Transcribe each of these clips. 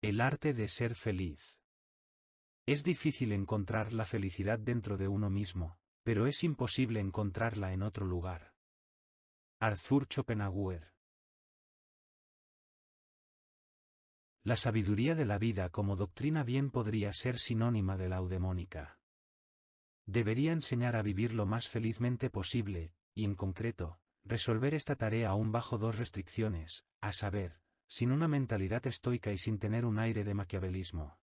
El arte de ser feliz. Es difícil encontrar la felicidad dentro de uno mismo, pero es imposible encontrarla en otro lugar. Arthur Schopenhauer. La sabiduría de la vida como doctrina bien podría ser sinónima de la eudemónica. Debería enseñar a vivir lo más felizmente posible, y en concreto, resolver esta tarea aún bajo dos restricciones, a saber, sin una mentalidad estoica y sin tener un aire de maquiavelismo.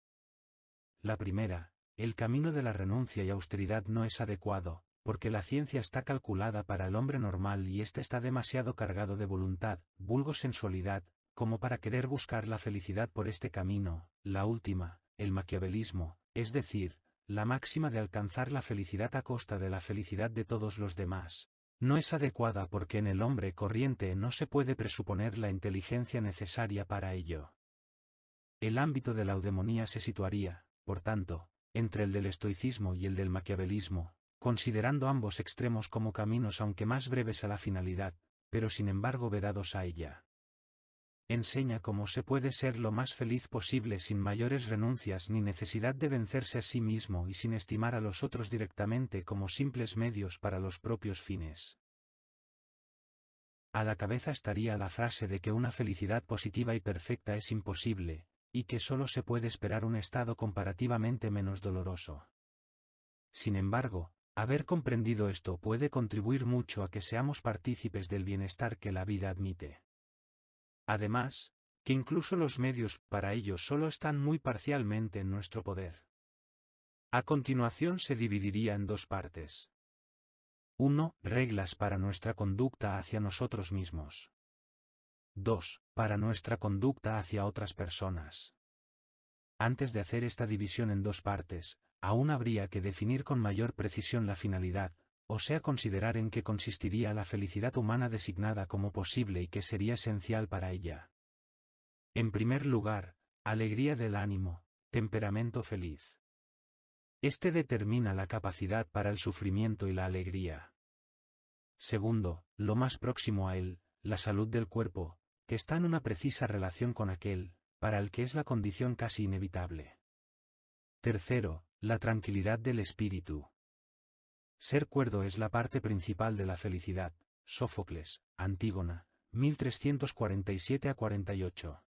La primera, el camino de la renuncia y austeridad no es adecuado, porque la ciencia está calculada para el hombre normal y éste está demasiado cargado de voluntad, vulgo sensualidad, como para querer buscar la felicidad por este camino. La última, el maquiavelismo, es decir, la máxima de alcanzar la felicidad a costa de la felicidad de todos los demás, no es adecuada porque en el hombre corriente no se puede presuponer la inteligencia necesaria para ello. El ámbito de la eudemonía se situaría, por tanto, entre el del estoicismo y el del maquiavelismo, considerando ambos extremos como caminos aunque más breves a la finalidad, pero sin embargo vedados a ella. Enseña cómo se puede ser lo más feliz posible sin mayores renuncias ni necesidad de vencerse a sí mismo y sin estimar a los otros directamente como simples medios para los propios fines. A la cabeza estaría la frase de que una felicidad positiva y perfecta es imposible, y que solo se puede esperar un estado comparativamente menos doloroso. Sin embargo, haber comprendido esto puede contribuir mucho a que seamos partícipes del bienestar que la vida admite. Además, que incluso los medios para ello solo están muy parcialmente en nuestro poder. A continuación se dividiría en dos partes. 1. Reglas para nuestra conducta hacia nosotros mismos. 2. Para nuestra conducta hacia otras personas. Antes de hacer esta división en dos partes, aún habría que definir con mayor precisión la finalidad, o sea considerar en qué consistiría la felicidad humana designada como posible y qué sería esencial para ella. En primer lugar, alegría del ánimo, temperamento feliz. Este determina la capacidad para el sufrimiento y la alegría. Segundo, lo más próximo a él, la salud del cuerpo, que está en una precisa relación con aquel, para el que es la condición casi inevitable. Tercero, la tranquilidad del espíritu. Ser cuerdo es la parte principal de la felicidad. Sófocles, Antígona, 1347-48.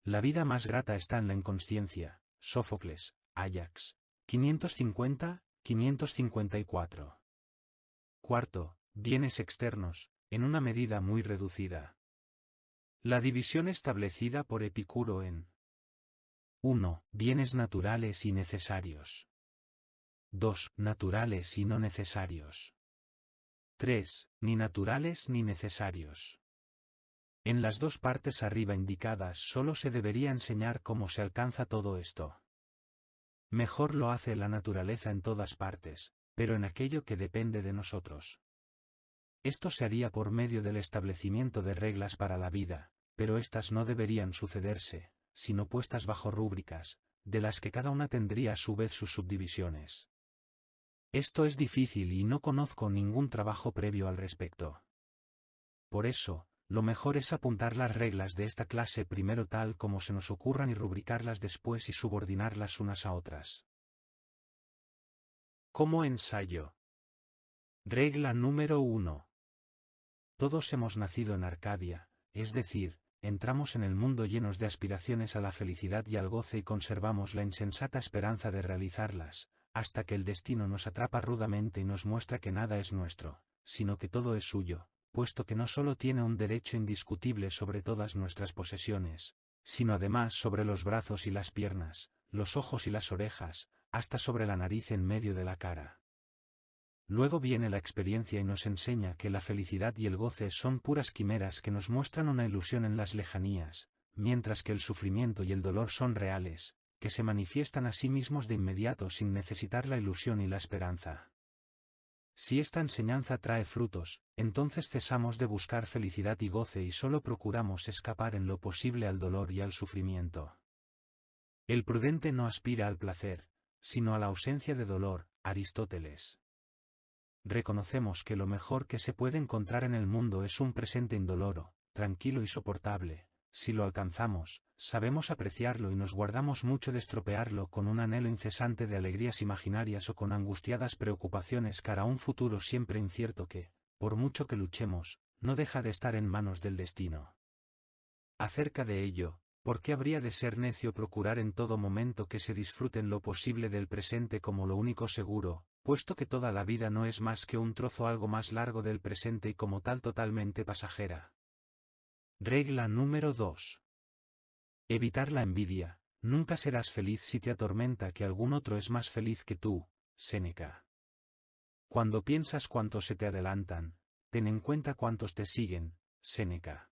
La vida más grata está en la inconsciencia. Sófocles, Áyax, 550-554. Cuarto, bienes externos, en una medida muy reducida. La división establecida por Epicuro en 1. Bienes naturales y necesarios. 2. Naturales y no necesarios. 3. Ni naturales ni necesarios. En las dos partes arriba indicadas solo se debería enseñar cómo se alcanza todo esto. Mejor lo hace la naturaleza en todas partes, pero en aquello que depende de nosotros. Esto se haría por medio del establecimiento de reglas para la vida, pero éstas no deberían sucederse, sino puestas bajo rúbricas, de las que cada una tendría a su vez sus subdivisiones. Esto es difícil y no conozco ningún trabajo previo al respecto. Por eso, lo mejor es apuntar las reglas de esta clase primero tal como se nos ocurran y rubricarlas después y subordinarlas unas a otras. Como ensayo. Regla número 1. Todos hemos nacido en Arcadia, es decir, entramos en el mundo llenos de aspiraciones a la felicidad y al goce y conservamos la insensata esperanza de realizarlas, hasta que el destino nos atrapa rudamente y nos muestra que nada es nuestro, sino que todo es suyo, puesto que no solo tiene un derecho indiscutible sobre todas nuestras posesiones, sino además sobre los brazos y las piernas, los ojos y las orejas, hasta sobre la nariz en medio de la cara. Luego viene la experiencia y nos enseña que la felicidad y el goce son puras quimeras que nos muestran una ilusión en las lejanías, mientras que el sufrimiento y el dolor son reales, que se manifiestan a sí mismos de inmediato sin necesitar la ilusión y la esperanza. Si esta enseñanza trae frutos, entonces cesamos de buscar felicidad y goce y solo procuramos escapar en lo posible al dolor y al sufrimiento. El prudente no aspira al placer, sino a la ausencia de dolor. Aristóteles. Reconocemos que lo mejor que se puede encontrar en el mundo es un presente indoloro, tranquilo y soportable, si lo alcanzamos, sabemos apreciarlo y nos guardamos mucho de estropearlo con un anhelo incesante de alegrías imaginarias o con angustiadas preocupaciones cara a un futuro siempre incierto que, por mucho que luchemos, no deja de estar en manos del destino. Acerca de ello, ¿por qué habría de ser necio procurar en todo momento que se disfruten lo posible del presente como lo único seguro, puesto que toda la vida no es más que un trozo algo más largo del presente y como tal totalmente pasajera? Regla número 2. Evitar la envidia. Nunca serás feliz si te atormenta que algún otro es más feliz que tú. Séneca. Cuando piensas cuántos se te adelantan, ten en cuenta cuántos te siguen. Séneca.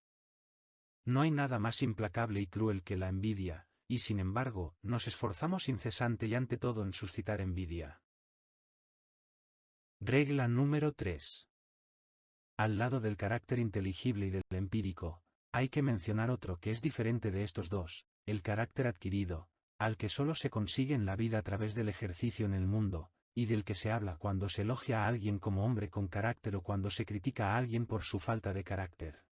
No hay nada más implacable y cruel que la envidia, y sin embargo, nos esforzamos incesante y ante todo en suscitar envidia. Regla número 3. Al lado del carácter inteligible y del empírico, hay que mencionar otro que es diferente de estos dos, el carácter adquirido, al que solo se consigue en la vida a través del ejercicio en el mundo, y del que se habla cuando se elogia a alguien como hombre con carácter o cuando se critica a alguien por su falta de carácter.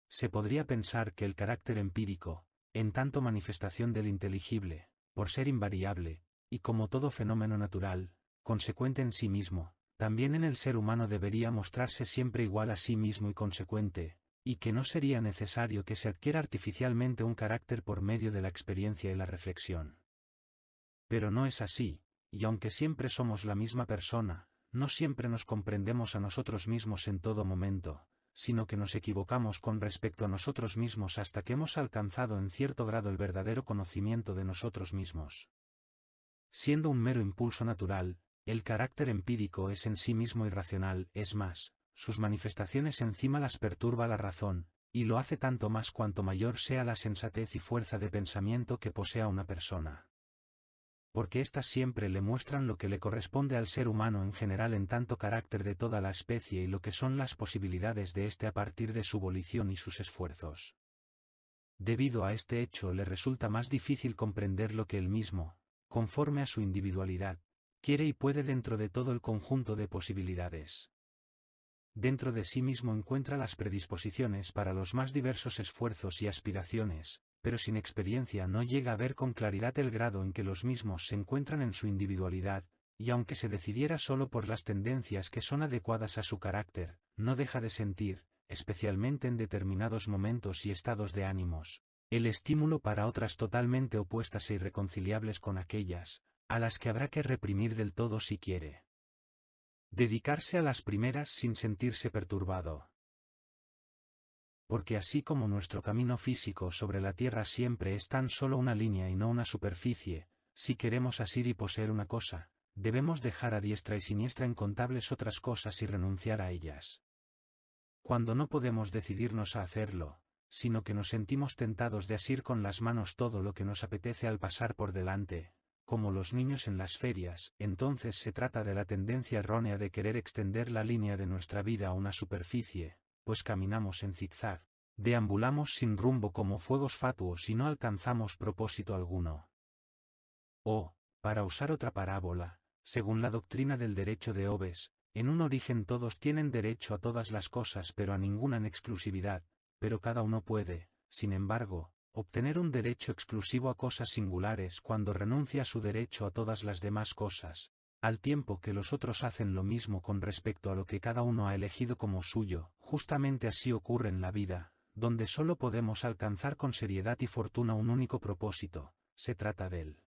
Se podría pensar que el carácter empírico, en tanto manifestación del inteligible, por ser invariable, y como todo fenómeno natural, consecuente en sí mismo, también en el ser humano debería mostrarse siempre igual a sí mismo y consecuente, y que no sería necesario que se adquiera artificialmente un carácter por medio de la experiencia y la reflexión. Pero no es así, y aunque siempre somos la misma persona, no siempre nos comprendemos a nosotros mismos en todo momento, sino que nos equivocamos con respecto a nosotros mismos hasta que hemos alcanzado en cierto grado el verdadero conocimiento de nosotros mismos. Siendo un mero impulso natural, el carácter empírico es en sí mismo irracional, es más, sus manifestaciones encima las perturba la razón, y lo hace tanto más cuanto mayor sea la sensatez y fuerza de pensamiento que posea una persona. Porque éstas siempre le muestran lo que le corresponde al ser humano en general en tanto carácter de toda la especie y lo que son las posibilidades de éste a partir de su volición y sus esfuerzos. Debido a este hecho le resulta más difícil comprender lo que él mismo, conforme a su individualidad, quiere y puede dentro de todo el conjunto de posibilidades. Dentro de sí mismo encuentra las predisposiciones para los más diversos esfuerzos y aspiraciones, pero sin experiencia no llega a ver con claridad el grado en que los mismos se encuentran en su individualidad, y aunque se decidiera solo por las tendencias que son adecuadas a su carácter, no deja de sentir, especialmente en determinados momentos y estados de ánimos, el estímulo para otras totalmente opuestas e irreconciliables con aquellas, a las que habrá que reprimir del todo si quiere dedicarse a las primeras sin sentirse perturbado. Porque así como nuestro camino físico sobre la tierra siempre es tan solo una línea y no una superficie, si queremos asir y poseer una cosa, debemos dejar a diestra y siniestra incontables otras cosas y renunciar a ellas. Cuando no podemos decidirnos a hacerlo, sino que nos sentimos tentados de asir con las manos todo lo que nos apetece al pasar por delante, como los niños en las ferias, entonces se trata de la tendencia errónea de querer extender la línea de nuestra vida a una superficie, pues caminamos en zigzag, deambulamos sin rumbo como fuegos fatuos y no alcanzamos propósito alguno. O, para usar otra parábola, según la doctrina del derecho de Hobbes, en un origen todos tienen derecho a todas las cosas pero a ninguna en exclusividad, pero cada uno puede, sin embargo, obtener un derecho exclusivo a cosas singulares cuando renuncia a su derecho a todas las demás cosas, al tiempo que los otros hacen lo mismo con respecto a lo que cada uno ha elegido como suyo. Justamente así ocurre en la vida, donde solo podemos alcanzar con seriedad y fortuna un único propósito, se trata del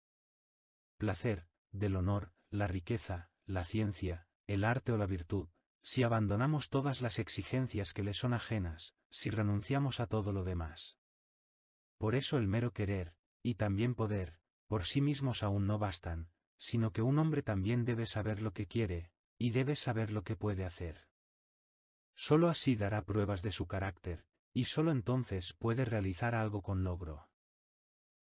placer, del honor, la riqueza, la ciencia, el arte o la virtud, si abandonamos todas las exigencias que le son ajenas, si renunciamos a todo lo demás. Por eso el mero querer, y también poder, por sí mismos aún no bastan, sino que un hombre también debe saber lo que quiere, y debe saber lo que puede hacer. Solo así dará pruebas de su carácter, y solo entonces puede realizar algo con logro.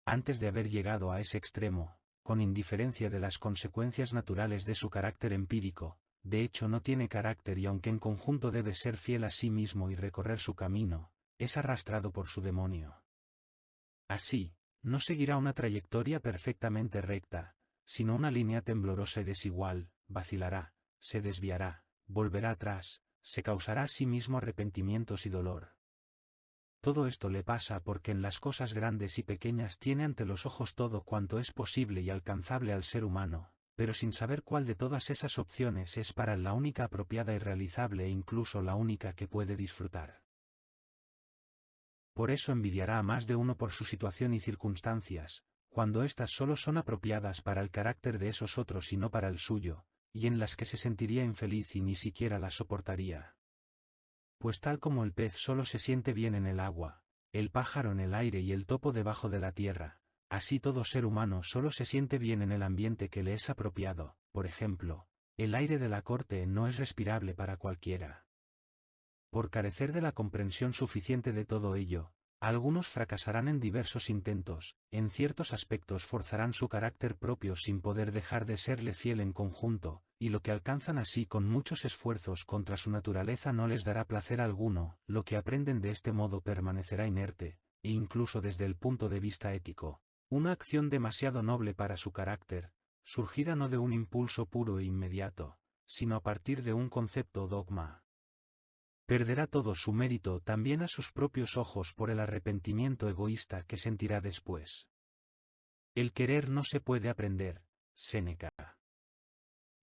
Antes de haber llegado a ese extremo, con indiferencia de las consecuencias naturales de su carácter empírico, de hecho no tiene carácter y aunque en conjunto debe ser fiel a sí mismo y recorrer su camino, es arrastrado por su demonio. Así, no seguirá una trayectoria perfectamente recta, sino una línea temblorosa y desigual, vacilará, se desviará, volverá atrás, se causará a sí mismo arrepentimientos y dolor. Todo esto le pasa porque en las cosas grandes y pequeñas tiene ante los ojos todo cuanto es posible y alcanzable al ser humano, pero sin saber cuál de todas esas opciones es para él la única apropiada y realizable e incluso la única que puede disfrutar. Por eso envidiará a más de uno por su situación y circunstancias, cuando éstas solo son apropiadas para el carácter de esos otros y no para el suyo, y en las que se sentiría infeliz y ni siquiera las soportaría. Pues tal como el pez solo se siente bien en el agua, el pájaro en el aire y el topo debajo de la tierra, así todo ser humano solo se siente bien en el ambiente que le es apropiado. Por ejemplo, el aire de la corte no es respirable para cualquiera. Por carecer de la comprensión suficiente de todo ello, algunos fracasarán en diversos intentos, en ciertos aspectos forzarán su carácter propio sin poder dejar de serle fiel en conjunto, y lo que alcanzan así con muchos esfuerzos contra su naturaleza no les dará placer alguno, lo que aprenden de este modo permanecerá inerte, e incluso desde el punto de vista ético, una acción demasiado noble para su carácter, surgida no de un impulso puro e inmediato, sino a partir de un concepto o dogma. Perderá todo su mérito también a sus propios ojos por el arrepentimiento egoísta que sentirá después. El querer no se puede aprender, Séneca.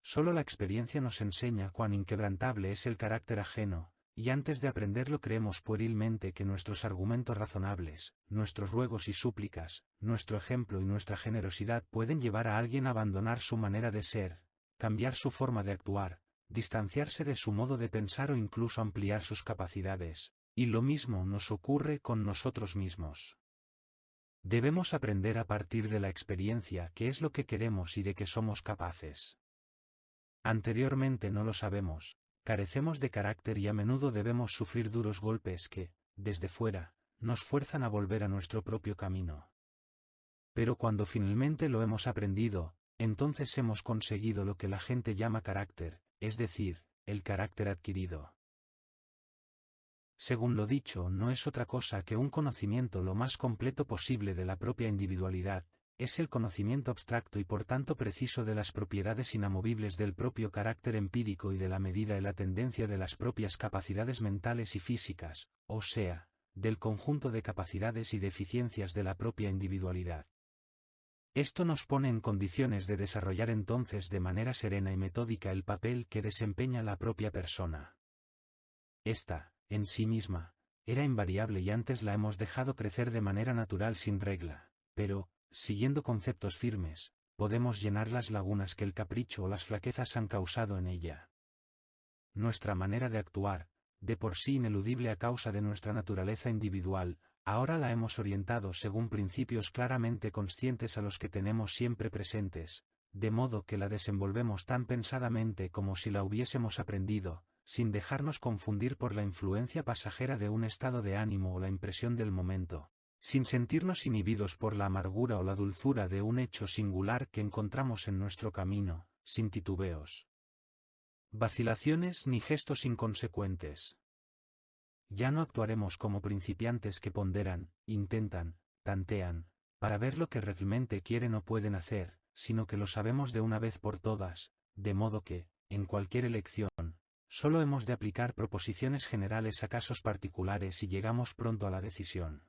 Solo la experiencia nos enseña cuán inquebrantable es el carácter ajeno, y antes de aprenderlo creemos puerilmente que nuestros argumentos razonables, nuestros ruegos y súplicas, nuestro ejemplo y nuestra generosidad pueden llevar a alguien a abandonar su manera de ser, cambiar su forma de actuar, distanciarse de su modo de pensar o incluso ampliar sus capacidades, y lo mismo nos ocurre con nosotros mismos. Debemos aprender a partir de la experiencia qué es lo que queremos y de qué somos capaces. Anteriormente no lo sabemos, carecemos de carácter y a menudo debemos sufrir duros golpes que, desde fuera, nos fuerzan a volver a nuestro propio camino. Pero cuando finalmente lo hemos aprendido, entonces hemos conseguido lo que la gente llama carácter, es decir, el carácter adquirido. Según lo dicho, no es otra cosa que un conocimiento lo más completo posible de la propia individualidad, es el conocimiento abstracto y por tanto preciso de las propiedades inamovibles del propio carácter empírico y de la medida y la tendencia de las propias capacidades mentales y físicas, o sea, del conjunto de capacidades y deficiencias de la propia individualidad. Esto nos pone en condiciones de desarrollar entonces de manera serena y metódica el papel que desempeña la propia persona. Esta, en sí misma, era invariable y antes la hemos dejado crecer de manera natural sin regla, pero, siguiendo conceptos firmes, podemos llenar las lagunas que el capricho o las flaquezas han causado en ella. Nuestra manera de actuar, de por sí ineludible a causa de nuestra naturaleza individual, ahora la hemos orientado según principios claramente conscientes a los que tenemos siempre presentes, de modo que la desenvolvemos tan pensadamente como si la hubiésemos aprendido, sin dejarnos confundir por la influencia pasajera de un estado de ánimo o la impresión del momento, sin sentirnos inhibidos por la amargura o la dulzura de un hecho singular que encontramos en nuestro camino, sin titubeos, vacilaciones ni gestos inconsecuentes. Ya no actuaremos como principiantes que ponderan, intentan, tantean, para ver lo que realmente quieren o pueden hacer, sino que lo sabemos de una vez por todas, de modo que, en cualquier elección, solo hemos de aplicar proposiciones generales a casos particulares y llegamos pronto a la decisión.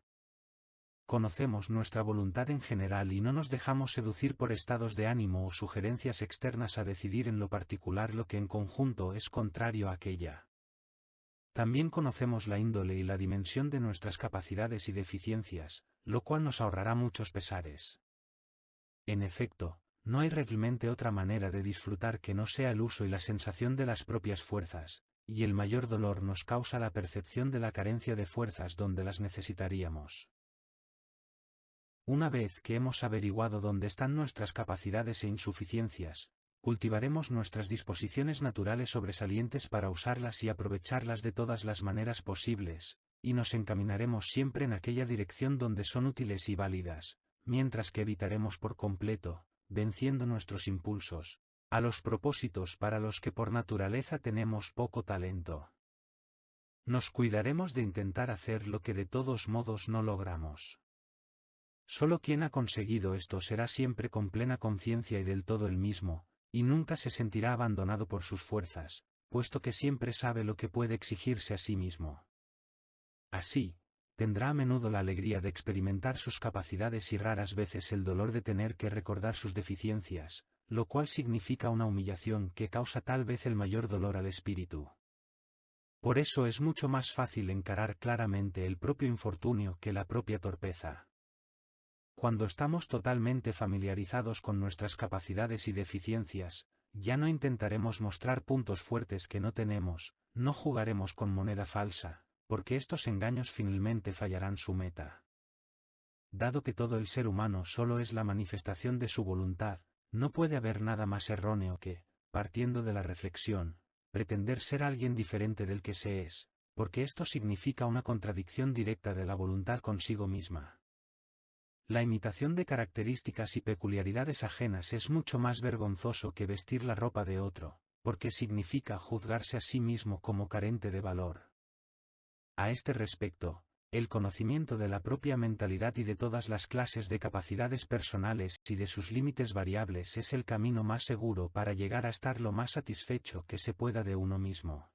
Conocemos nuestra voluntad en general y no nos dejamos seducir por estados de ánimo o sugerencias externas a decidir en lo particular lo que en conjunto es contrario a aquella. También conocemos la índole y la dimensión de nuestras capacidades y deficiencias, lo cual nos ahorrará muchos pesares. En efecto, no hay realmente otra manera de disfrutar que no sea el uso y la sensación de las propias fuerzas, y el mayor dolor nos causa la percepción de la carencia de fuerzas donde las necesitaríamos. Una vez que hemos averiguado dónde están nuestras capacidades e insuficiencias, cultivaremos nuestras disposiciones naturales sobresalientes para usarlas y aprovecharlas de todas las maneras posibles, y nos encaminaremos siempre en aquella dirección donde son útiles y válidas, mientras que evitaremos por completo, venciendo nuestros impulsos, a los propósitos para los que por naturaleza tenemos poco talento. Nos cuidaremos de intentar hacer lo que de todos modos no logramos. Solo quien ha conseguido esto será siempre con plena conciencia y del todo el mismo, y nunca se sentirá abandonado por sus fuerzas, puesto que siempre sabe lo que puede exigirse a sí mismo. Así, tendrá a menudo la alegría de experimentar sus capacidades y raras veces el dolor de tener que recordar sus deficiencias, lo cual significa una humillación que causa tal vez el mayor dolor al espíritu. Por eso es mucho más fácil encarar claramente el propio infortunio que la propia torpeza. Cuando estamos totalmente familiarizados con nuestras capacidades y deficiencias, ya no intentaremos mostrar puntos fuertes que no tenemos, no jugaremos con moneda falsa, porque estos engaños finalmente fallarán su meta. Dado que todo el ser humano solo es la manifestación de su voluntad, no puede haber nada más erróneo que, partiendo de la reflexión, pretender ser alguien diferente del que se es, porque esto significa una contradicción directa de la voluntad consigo misma. La imitación de características y peculiaridades ajenas es mucho más vergonzoso que vestir la ropa de otro, porque significa juzgarse a sí mismo como carente de valor. A este respecto, el conocimiento de la propia mentalidad y de todas las clases de capacidades personales y de sus límites variables es el camino más seguro para llegar a estar lo más satisfecho que se pueda de uno mismo.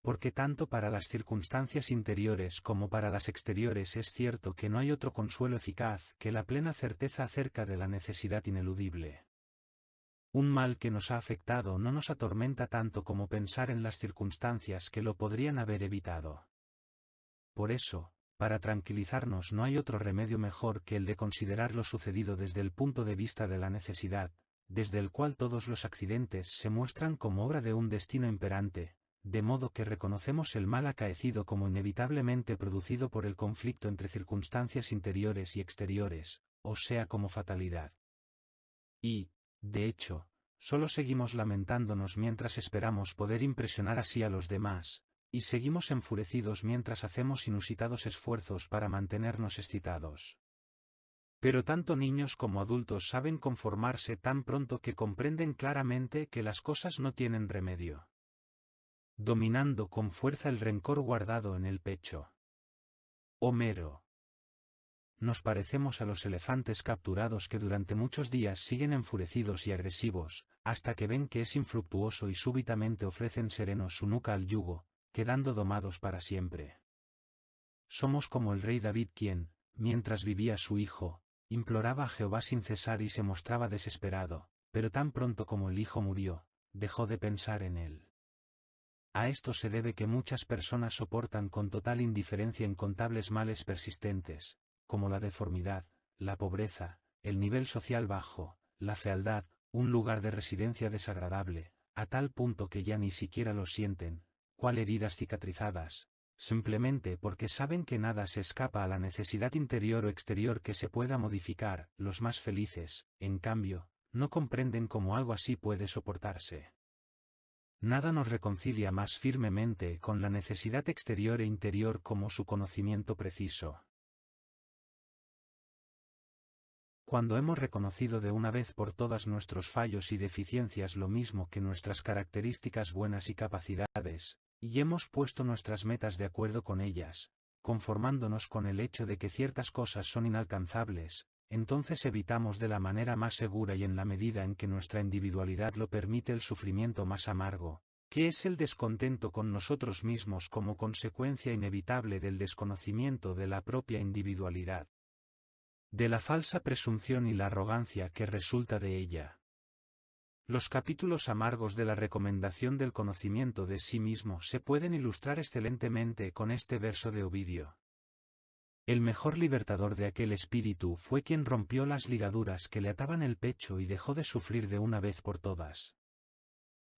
Porque tanto para las circunstancias interiores como para las exteriores es cierto que no hay otro consuelo eficaz que la plena certeza acerca de la necesidad ineludible. Un mal que nos ha afectado no nos atormenta tanto como pensar en las circunstancias que lo podrían haber evitado. Por eso, para tranquilizarnos no hay otro remedio mejor que el de considerar lo sucedido desde el punto de vista de la necesidad, desde el cual todos los accidentes se muestran como obra de un destino imperante, de modo que reconocemos el mal acaecido como inevitablemente producido por el conflicto entre circunstancias interiores y exteriores, o sea como fatalidad. Y, de hecho, solo seguimos lamentándonos mientras esperamos poder impresionar así a los demás, y seguimos enfurecidos mientras hacemos inusitados esfuerzos para mantenernos excitados. Pero tanto niños como adultos saben conformarse tan pronto que comprenden claramente que las cosas no tienen remedio, dominando con fuerza el rencor guardado en el pecho. Homero. Nos parecemos a los elefantes capturados que durante muchos días siguen enfurecidos y agresivos, hasta que ven que es infructuoso y súbitamente ofrecen serenos su nuca al yugo, quedando domados para siempre. Somos como el rey David quien, mientras vivía su hijo, imploraba a Jehová sin cesar y se mostraba desesperado, pero tan pronto como el hijo murió, dejó de pensar en él. A esto se debe que muchas personas soportan con total indiferencia incontables males persistentes, como la deformidad, la pobreza, el nivel social bajo, la fealdad, un lugar de residencia desagradable, a tal punto que ya ni siquiera lo sienten, cual heridas cicatrizadas, simplemente porque saben que nada se escapa a la necesidad interior o exterior que se pueda modificar. Los más felices, en cambio, no comprenden cómo algo así puede soportarse. Nada nos reconcilia más firmemente con la necesidad exterior e interior como su conocimiento preciso. Cuando hemos reconocido de una vez por todas nuestros fallos y deficiencias lo mismo que nuestras características buenas y capacidades, y hemos puesto nuestras metas de acuerdo con ellas, conformándonos con el hecho de que ciertas cosas son inalcanzables, entonces evitamos de la manera más segura y en la medida en que nuestra individualidad lo permite el sufrimiento más amargo, que es el descontento con nosotros mismos como consecuencia inevitable del desconocimiento de la propia individualidad, de la falsa presunción y la arrogancia que resulta de ella. Los capítulos amargos de la recomendación del conocimiento de sí mismo se pueden ilustrar excelentemente con este verso de Ovidio. El mejor libertador de aquel espíritu fue quien rompió las ligaduras que le ataban el pecho y dejó de sufrir de una vez por todas.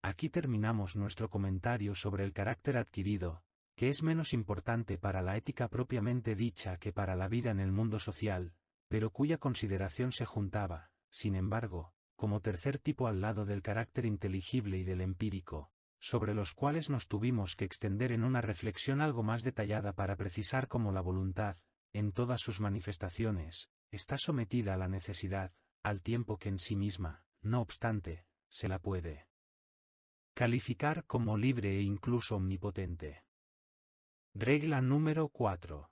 Aquí terminamos nuestro comentario sobre el carácter adquirido, que es menos importante para la ética propiamente dicha que para la vida en el mundo social, pero cuya consideración se juntaba, sin embargo, como tercer tipo al lado del carácter inteligible y del empírico, sobre los cuales nos tuvimos que extender en una reflexión algo más detallada para precisar cómo la voluntad, en todas sus manifestaciones, está sometida a la necesidad, al tiempo que en sí misma, no obstante, se la puede calificar como libre e incluso omnipotente. Regla número 4.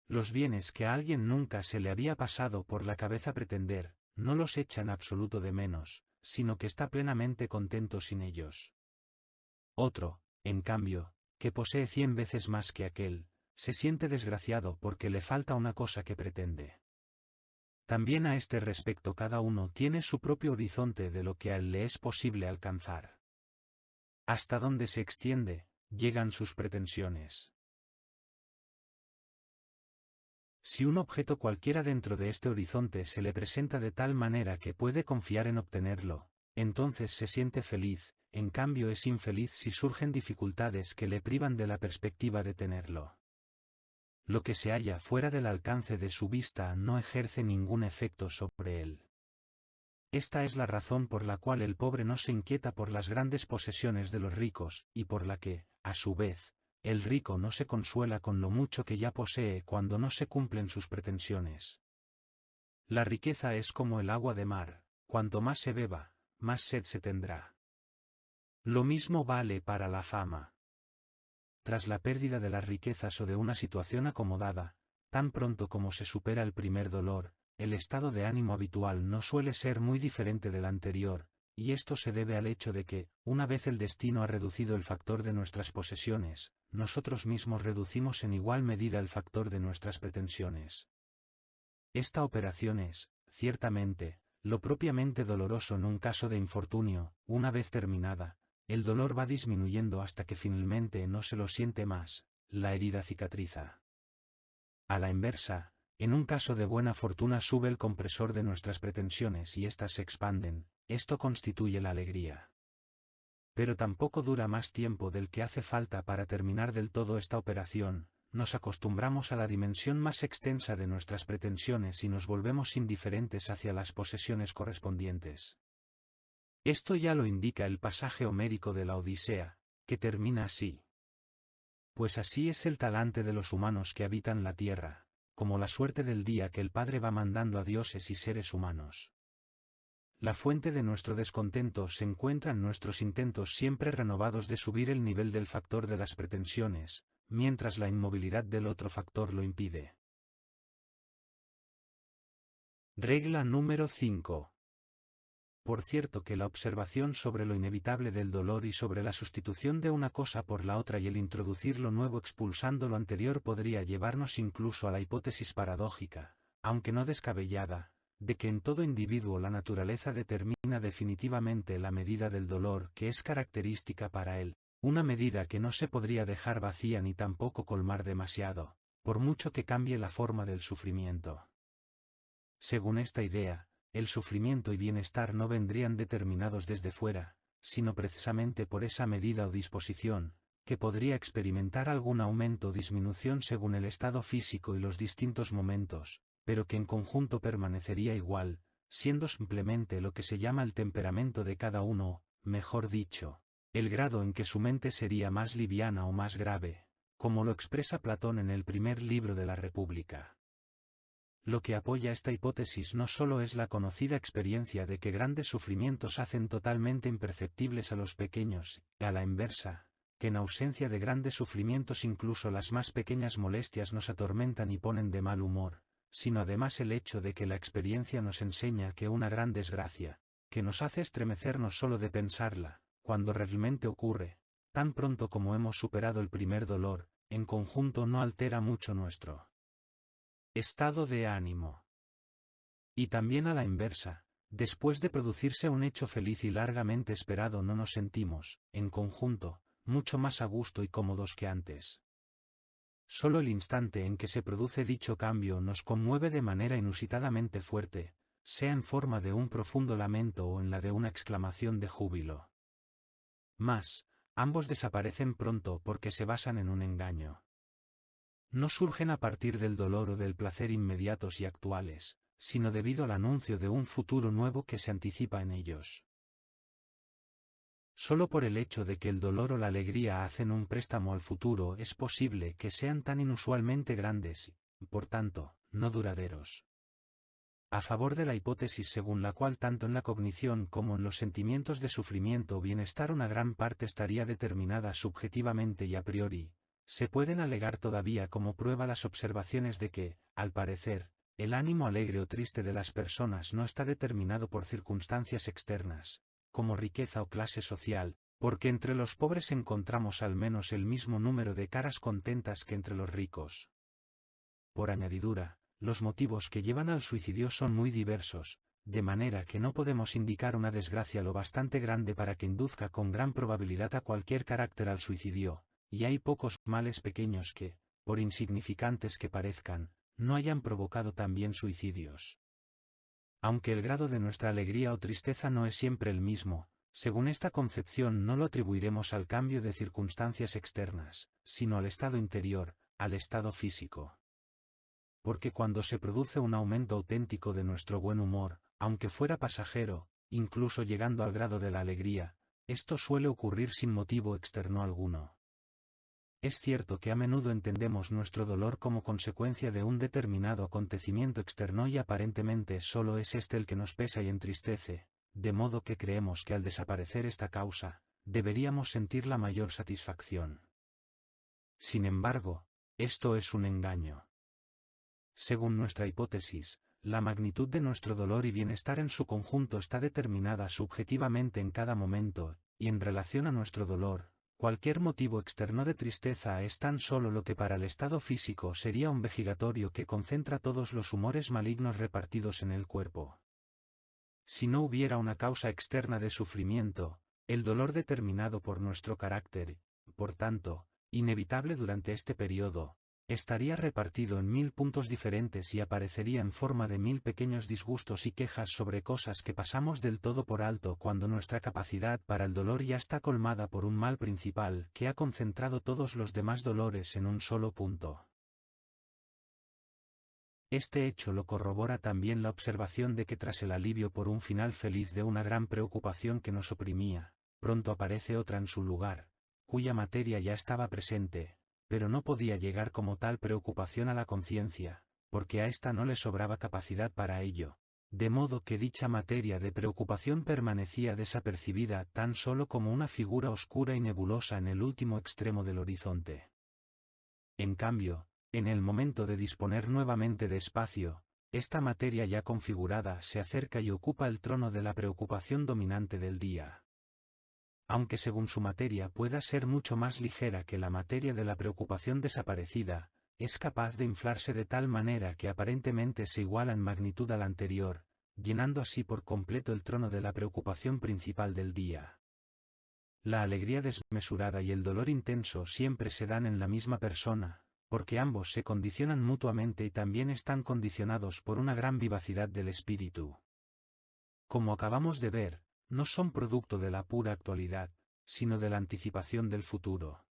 Los bienes que a alguien nunca se le había pasado por la cabeza pretender, no los echa en absoluto de menos, sino que está plenamente contento sin ellos. Otro, en cambio, que posee 100 veces más que aquel, se siente desgraciado porque le falta una cosa que pretende. También a este respecto cada uno tiene su propio horizonte de lo que a él le es posible alcanzar. Hasta donde se extiende, llegan sus pretensiones. Si un objeto cualquiera dentro de este horizonte se le presenta de tal manera que puede confiar en obtenerlo, entonces se siente feliz, en cambio es infeliz si surgen dificultades que le privan de la perspectiva de tenerlo. Lo que se halla fuera del alcance de su vista no ejerce ningún efecto sobre él. Esta es la razón por la cual el pobre no se inquieta por las grandes posesiones de los ricos, y por la que, a su vez, el rico no se consuela con lo mucho que ya posee cuando no se cumplen sus pretensiones. La riqueza es como el agua de mar, cuanto más se beba, más sed se tendrá. Lo mismo vale para la fama. Tras la pérdida de las riquezas o de una situación acomodada, tan pronto como se supera el primer dolor, el estado de ánimo habitual no suele ser muy diferente del anterior, y esto se debe al hecho de que, una vez el destino ha reducido el factor de nuestras posesiones, nosotros mismos reducimos en igual medida el factor de nuestras pretensiones. Esta operación es, ciertamente, lo propiamente doloroso en un caso de infortunio. Una vez terminada, el dolor va disminuyendo hasta que finalmente no se lo siente más, la herida cicatriza. A la inversa, en un caso de buena fortuna sube el compresor de nuestras pretensiones y éstas se expanden, esto constituye la alegría. Pero tampoco dura más tiempo del que hace falta para terminar del todo esta operación. Nos acostumbramos a la dimensión más extensa de nuestras pretensiones y nos volvemos indiferentes hacia las posesiones correspondientes. Esto ya lo indica el pasaje homérico de la Odisea, que termina así. Pues así es el talante de los humanos que habitan la tierra, como la suerte del día que el Padre va mandando a dioses y seres humanos. La fuente de nuestro descontento se encuentra en nuestros intentos siempre renovados de subir el nivel del factor de las pretensiones, mientras la inmovilidad del otro factor lo impide. Regla número 5. Por cierto que la observación sobre lo inevitable del dolor y sobre la sustitución de una cosa por la otra y el introducir lo nuevo expulsando lo anterior podría llevarnos incluso a la hipótesis paradójica, aunque no descabellada, de que en todo individuo la naturaleza determina definitivamente la medida del dolor que es característica para él, una medida que no se podría dejar vacía ni tampoco colmar demasiado, por mucho que cambie la forma del sufrimiento. Según esta idea, el sufrimiento y bienestar no vendrían determinados desde fuera, sino precisamente por esa medida o disposición, que podría experimentar algún aumento o disminución según el estado físico y los distintos momentos, pero que en conjunto permanecería igual, siendo simplemente lo que se llama el temperamento de cada uno, mejor dicho, el grado en que su mente sería más liviana o más grave, como lo expresa Platón en el primer libro de la República. Lo que apoya esta hipótesis no solo es la conocida experiencia de que grandes sufrimientos hacen totalmente imperceptibles a los pequeños, y a la inversa, que en ausencia de grandes sufrimientos incluso las más pequeñas molestias nos atormentan y ponen de mal humor, sino además el hecho de que la experiencia nos enseña que una gran desgracia, que nos hace estremecernos solo de pensarla, cuando realmente ocurre, tan pronto como hemos superado el primer dolor, en conjunto no altera mucho nuestro estado de ánimo. Y también a la inversa, después de producirse un hecho feliz y largamente esperado no nos sentimos, en conjunto, mucho más a gusto y cómodos que antes. Solo el instante en que se produce dicho cambio nos conmueve de manera inusitadamente fuerte, sea en forma de un profundo lamento o en la de una exclamación de júbilo. Mas, ambos desaparecen pronto porque se basan en un engaño. No surgen a partir del dolor o del placer inmediatos y actuales, sino debido al anuncio de un futuro nuevo que se anticipa en ellos. Solo por el hecho de que el dolor o la alegría hacen un préstamo al futuro es posible que sean tan inusualmente grandes y, por tanto, no duraderos. A favor de la hipótesis según la cual tanto en la cognición como en los sentimientos de sufrimiento o bienestar una gran parte estaría determinada subjetivamente y a priori, se pueden alegar todavía como prueba las observaciones de que, al parecer, el ánimo alegre o triste de las personas no está determinado por circunstancias externas, como riqueza o clase social, Porque entre los pobres encontramos al menos el mismo número de caras contentas que entre los ricos. Por añadidura, los motivos que llevan al suicidio son muy diversos, de manera que no podemos indicar una desgracia lo bastante grande para que induzca con gran probabilidad a cualquier carácter al suicidio, y hay pocos males pequeños que, por insignificantes que parezcan, no hayan provocado también suicidios. Aunque el grado de nuestra alegría o tristeza no es siempre el mismo, según esta concepción no lo atribuiremos al cambio de circunstancias externas, sino al estado interior, al estado físico. Porque cuando se produce un aumento auténtico de nuestro buen humor, aunque fuera pasajero, incluso llegando al grado de la alegría, esto suele ocurrir sin motivo externo alguno. Es cierto que a menudo entendemos nuestro dolor como consecuencia de un determinado acontecimiento externo y aparentemente solo es este el que nos pesa y entristece, de modo que creemos que al desaparecer esta causa, deberíamos sentir la mayor satisfacción. Sin embargo, esto es un engaño. Según nuestra hipótesis, la magnitud de nuestro dolor y bienestar en su conjunto está determinada subjetivamente en cada momento, y en relación a nuestro dolor, cualquier motivo externo de tristeza es tan solo lo que para el estado físico sería un vejigatorio que concentra todos los humores malignos repartidos en el cuerpo. Si no hubiera una causa externa de sufrimiento, el dolor determinado por nuestro carácter, por tanto, inevitable durante este periodo, estaría repartido en 1000 puntos diferentes y aparecería en forma de 1000 pequeños disgustos y quejas sobre cosas que pasamos del todo por alto cuando nuestra capacidad para el dolor ya está colmada por un mal principal que ha concentrado todos los demás dolores en un solo punto. Este hecho lo corrobora también la observación de que tras el alivio por un final feliz de una gran preocupación que nos oprimía, pronto aparece otra en su lugar, cuya materia ya estaba presente, pero no podía llegar como tal preocupación a la conciencia, porque a ésta no le sobraba capacidad para ello, de modo que dicha materia de preocupación permanecía desapercibida tan solo como una figura oscura y nebulosa en el último extremo del horizonte. En cambio, en el momento de disponer nuevamente de espacio, esta materia ya configurada se acerca y ocupa el trono de la preocupación dominante del día. Aunque según su materia pueda ser mucho más ligera que la materia de la preocupación desaparecida, es capaz de inflarse de tal manera que aparentemente se iguala en magnitud al anterior, llenando así por completo el trono de la preocupación principal del día. La alegría desmesurada y el dolor intenso siempre se dan en la misma persona, porque ambos se condicionan mutuamente y también están condicionados por una gran vivacidad del espíritu. Como acabamos de ver, no son producto de la pura actualidad, sino de la anticipación del futuro.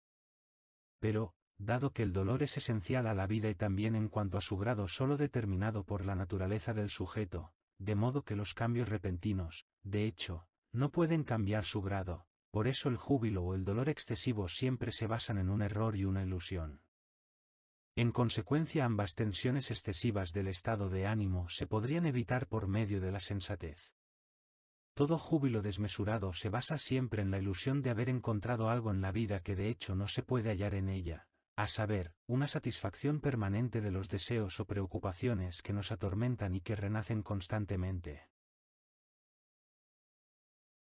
Pero, dado que el dolor es esencial a la vida y también en cuanto a su grado solo determinado por la naturaleza del sujeto, de modo que los cambios repentinos, de hecho, no pueden cambiar su grado, por eso el júbilo o el dolor excesivo siempre se basan en un error y una ilusión. En consecuencia, ambas tensiones excesivas del estado de ánimo se podrían evitar por medio de la sensatez. Todo júbilo desmesurado se basa siempre en la ilusión de haber encontrado algo en la vida que de hecho no se puede hallar en ella, a saber, una satisfacción permanente de los deseos o preocupaciones que nos atormentan y que renacen constantemente.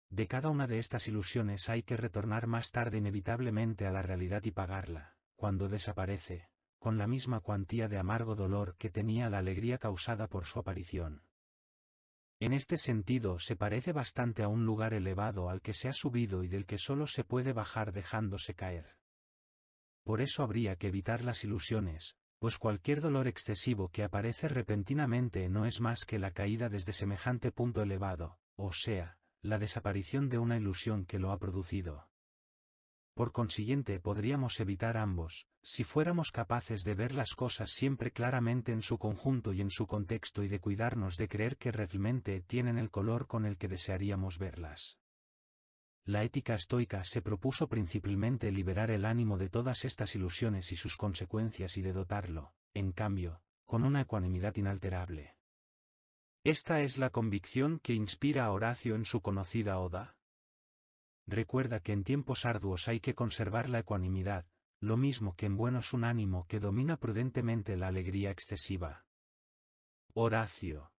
De cada una de estas ilusiones hay que retornar más tarde inevitablemente a la realidad y pagarla, cuando desaparece, con la misma cuantía de amargo dolor que tenía la alegría causada por su aparición. En este sentido se parece bastante a un lugar elevado al que se ha subido y del que solo se puede bajar dejándose caer. Por eso habría que evitar las ilusiones, pues cualquier dolor excesivo que aparece repentinamente no es más que la caída desde semejante punto elevado, o sea, la desaparición de una ilusión que lo ha producido. Por consiguiente podríamos evitar ambos, si fuéramos capaces de ver las cosas siempre claramente en su conjunto y en su contexto y de cuidarnos de creer que realmente tienen el color con el que desearíamos verlas. La ética estoica se propuso principalmente liberar el ánimo de todas estas ilusiones y sus consecuencias y de dotarlo, en cambio, con una ecuanimidad inalterable. Esta es la convicción que inspira a Horacio en su conocida Oda. Recuerda que en tiempos arduos hay que conservar la ecuanimidad, lo mismo que en buenos un ánimo que domina prudentemente la alegría excesiva. Horacio.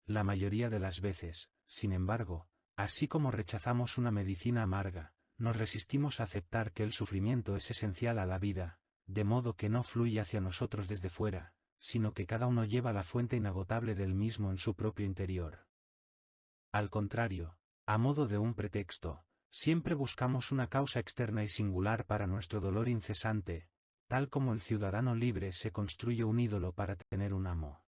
La mayoría de las veces, sin embargo, Así como rechazamos una medicina amarga, nos resistimos a aceptar que el sufrimiento es esencial a la vida, de modo que no fluye hacia nosotros desde fuera, sino que cada uno lleva la fuente inagotable del mismo en su propio interior. Al contrario, a modo de un pretexto, siempre buscamos una causa externa y singular para nuestro dolor incesante, tal como el ciudadano libre se construye un ídolo para tener un amo.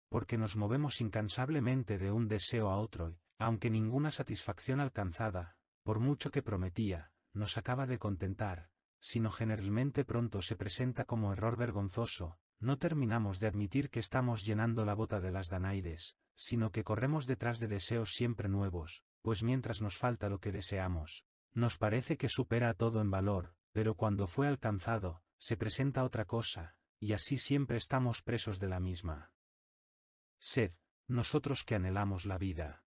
Porque nos movemos incansablemente de un deseo a otro y, aunque ninguna satisfacción alcanzada, por mucho que prometía, nos acaba de contentar, sino generalmente pronto se presenta como error vergonzoso, no terminamos de admitir que estamos llenando la bota de las Danaides, sino que corremos detrás de deseos siempre nuevos, pues mientras nos falta lo que deseamos, nos parece que supera a todo en valor, pero cuando fue alcanzado, se presenta otra cosa, y así siempre estamos presos de la misma. Sed, nosotros que anhelamos la vida.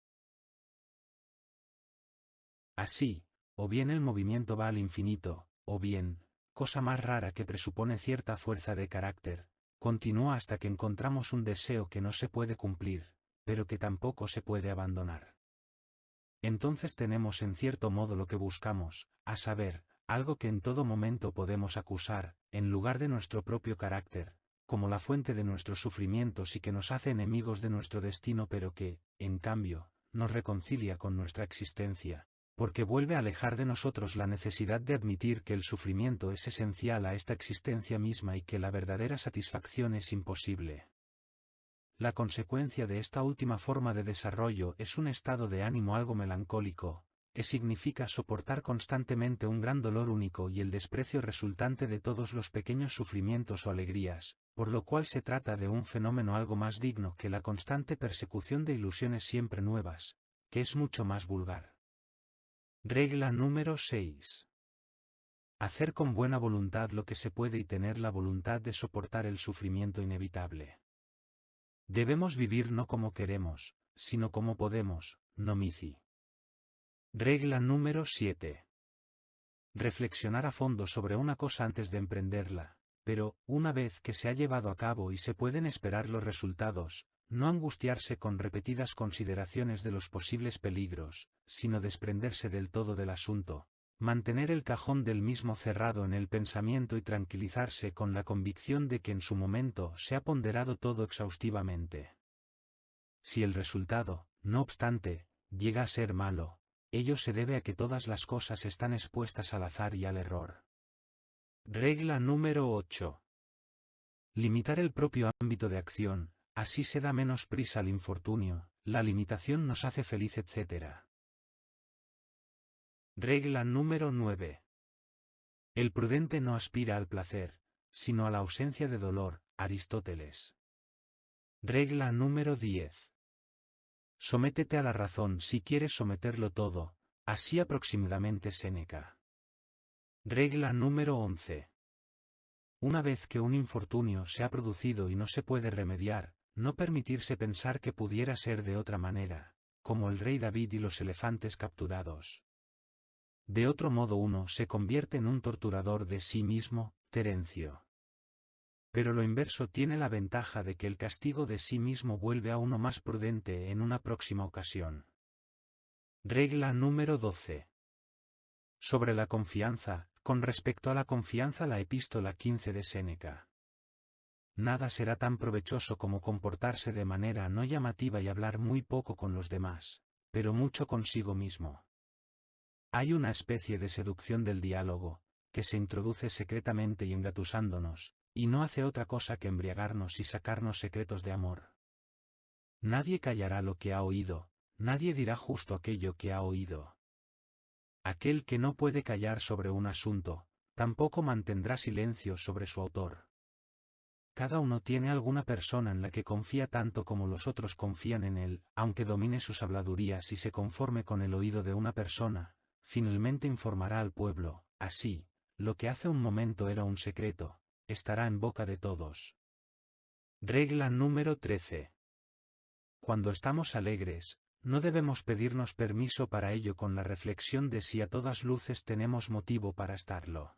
Así, o bien el movimiento va al infinito, o bien, cosa más rara que presupone cierta fuerza de carácter, continúa hasta que encontramos un deseo que no se puede cumplir, pero que tampoco se puede abandonar. Entonces tenemos en cierto modo lo que buscamos, a saber, algo que en todo momento podemos acusar, en lugar de nuestro propio carácter, como la fuente de nuestros sufrimientos y que nos hace enemigos de nuestro destino, pero que, en cambio, nos reconcilia con nuestra existencia, porque vuelve a alejar de nosotros la necesidad de admitir que el sufrimiento es esencial a esta existencia misma y que la verdadera satisfacción es imposible. La consecuencia de esta última forma de desarrollo es un estado de ánimo algo melancólico, que significa soportar constantemente un gran dolor único y el desprecio resultante de todos los pequeños sufrimientos o alegrías, por lo cual se trata de un fenómeno algo más digno que la constante persecución de ilusiones siempre nuevas, que es mucho más vulgar. Regla número 6. Hacer con buena voluntad lo que se puede y tener la voluntad de soportar el sufrimiento inevitable. Debemos vivir no como queremos, sino como podemos, no mici. Regla número 7. Reflexionar a fondo sobre una cosa antes de emprenderla, pero, una vez que se ha llevado a cabo y se pueden esperar los resultados, no angustiarse con repetidas consideraciones de los posibles peligros, sino desprenderse del todo del asunto, mantener el cajón del mismo cerrado en el pensamiento y tranquilizarse con la convicción de que en su momento se ha ponderado todo exhaustivamente. Si el resultado, no obstante, llega a ser malo, ello se debe a que todas las cosas están expuestas al azar y al error. Regla número 8. Limitar el propio ámbito de acción, así se da menos prisa al infortunio, la limitación nos hace feliz, etc. Regla número 9. El prudente no aspira al placer, sino a la ausencia de dolor, Aristóteles. Regla número 10. Sométete a la razón si quieres someterlo todo, así aproximadamente Séneca. Regla número 11. Una vez que un infortunio se ha producido y no se puede remediar, no permitirse pensar que pudiera ser de otra manera, como el rey David y los elefantes capturados. De otro modo uno se convierte en un torturador de sí mismo, Terencio. Pero lo inverso tiene la ventaja de que el castigo de sí mismo vuelve a uno más prudente en una próxima ocasión. Regla número 12. Sobre la confianza, con respecto a la confianza, la epístola 15 de Séneca. Nada será tan provechoso como comportarse de manera no llamativa y hablar muy poco con los demás, pero mucho consigo mismo. Hay una especie de seducción del diálogo, que se introduce secretamente y engatusándonos, y no hace otra cosa que embriagarnos y sacarnos secretos de amor. Nadie callará lo que ha oído, nadie dirá justo aquello que ha oído. Aquel que no puede callar sobre un asunto, tampoco mantendrá silencio sobre su autor. Cada uno tiene alguna persona en la que confía tanto como los otros confían en él, aunque domine sus habladurías y se conforme con el oído de una persona, finalmente informará al pueblo, así, lo que hace un momento era un secreto, estará en boca de todos. Regla número 13. Cuando estamos alegres, no debemos pedirnos permiso para ello con la reflexión de si a todas luces tenemos motivo para estarlo.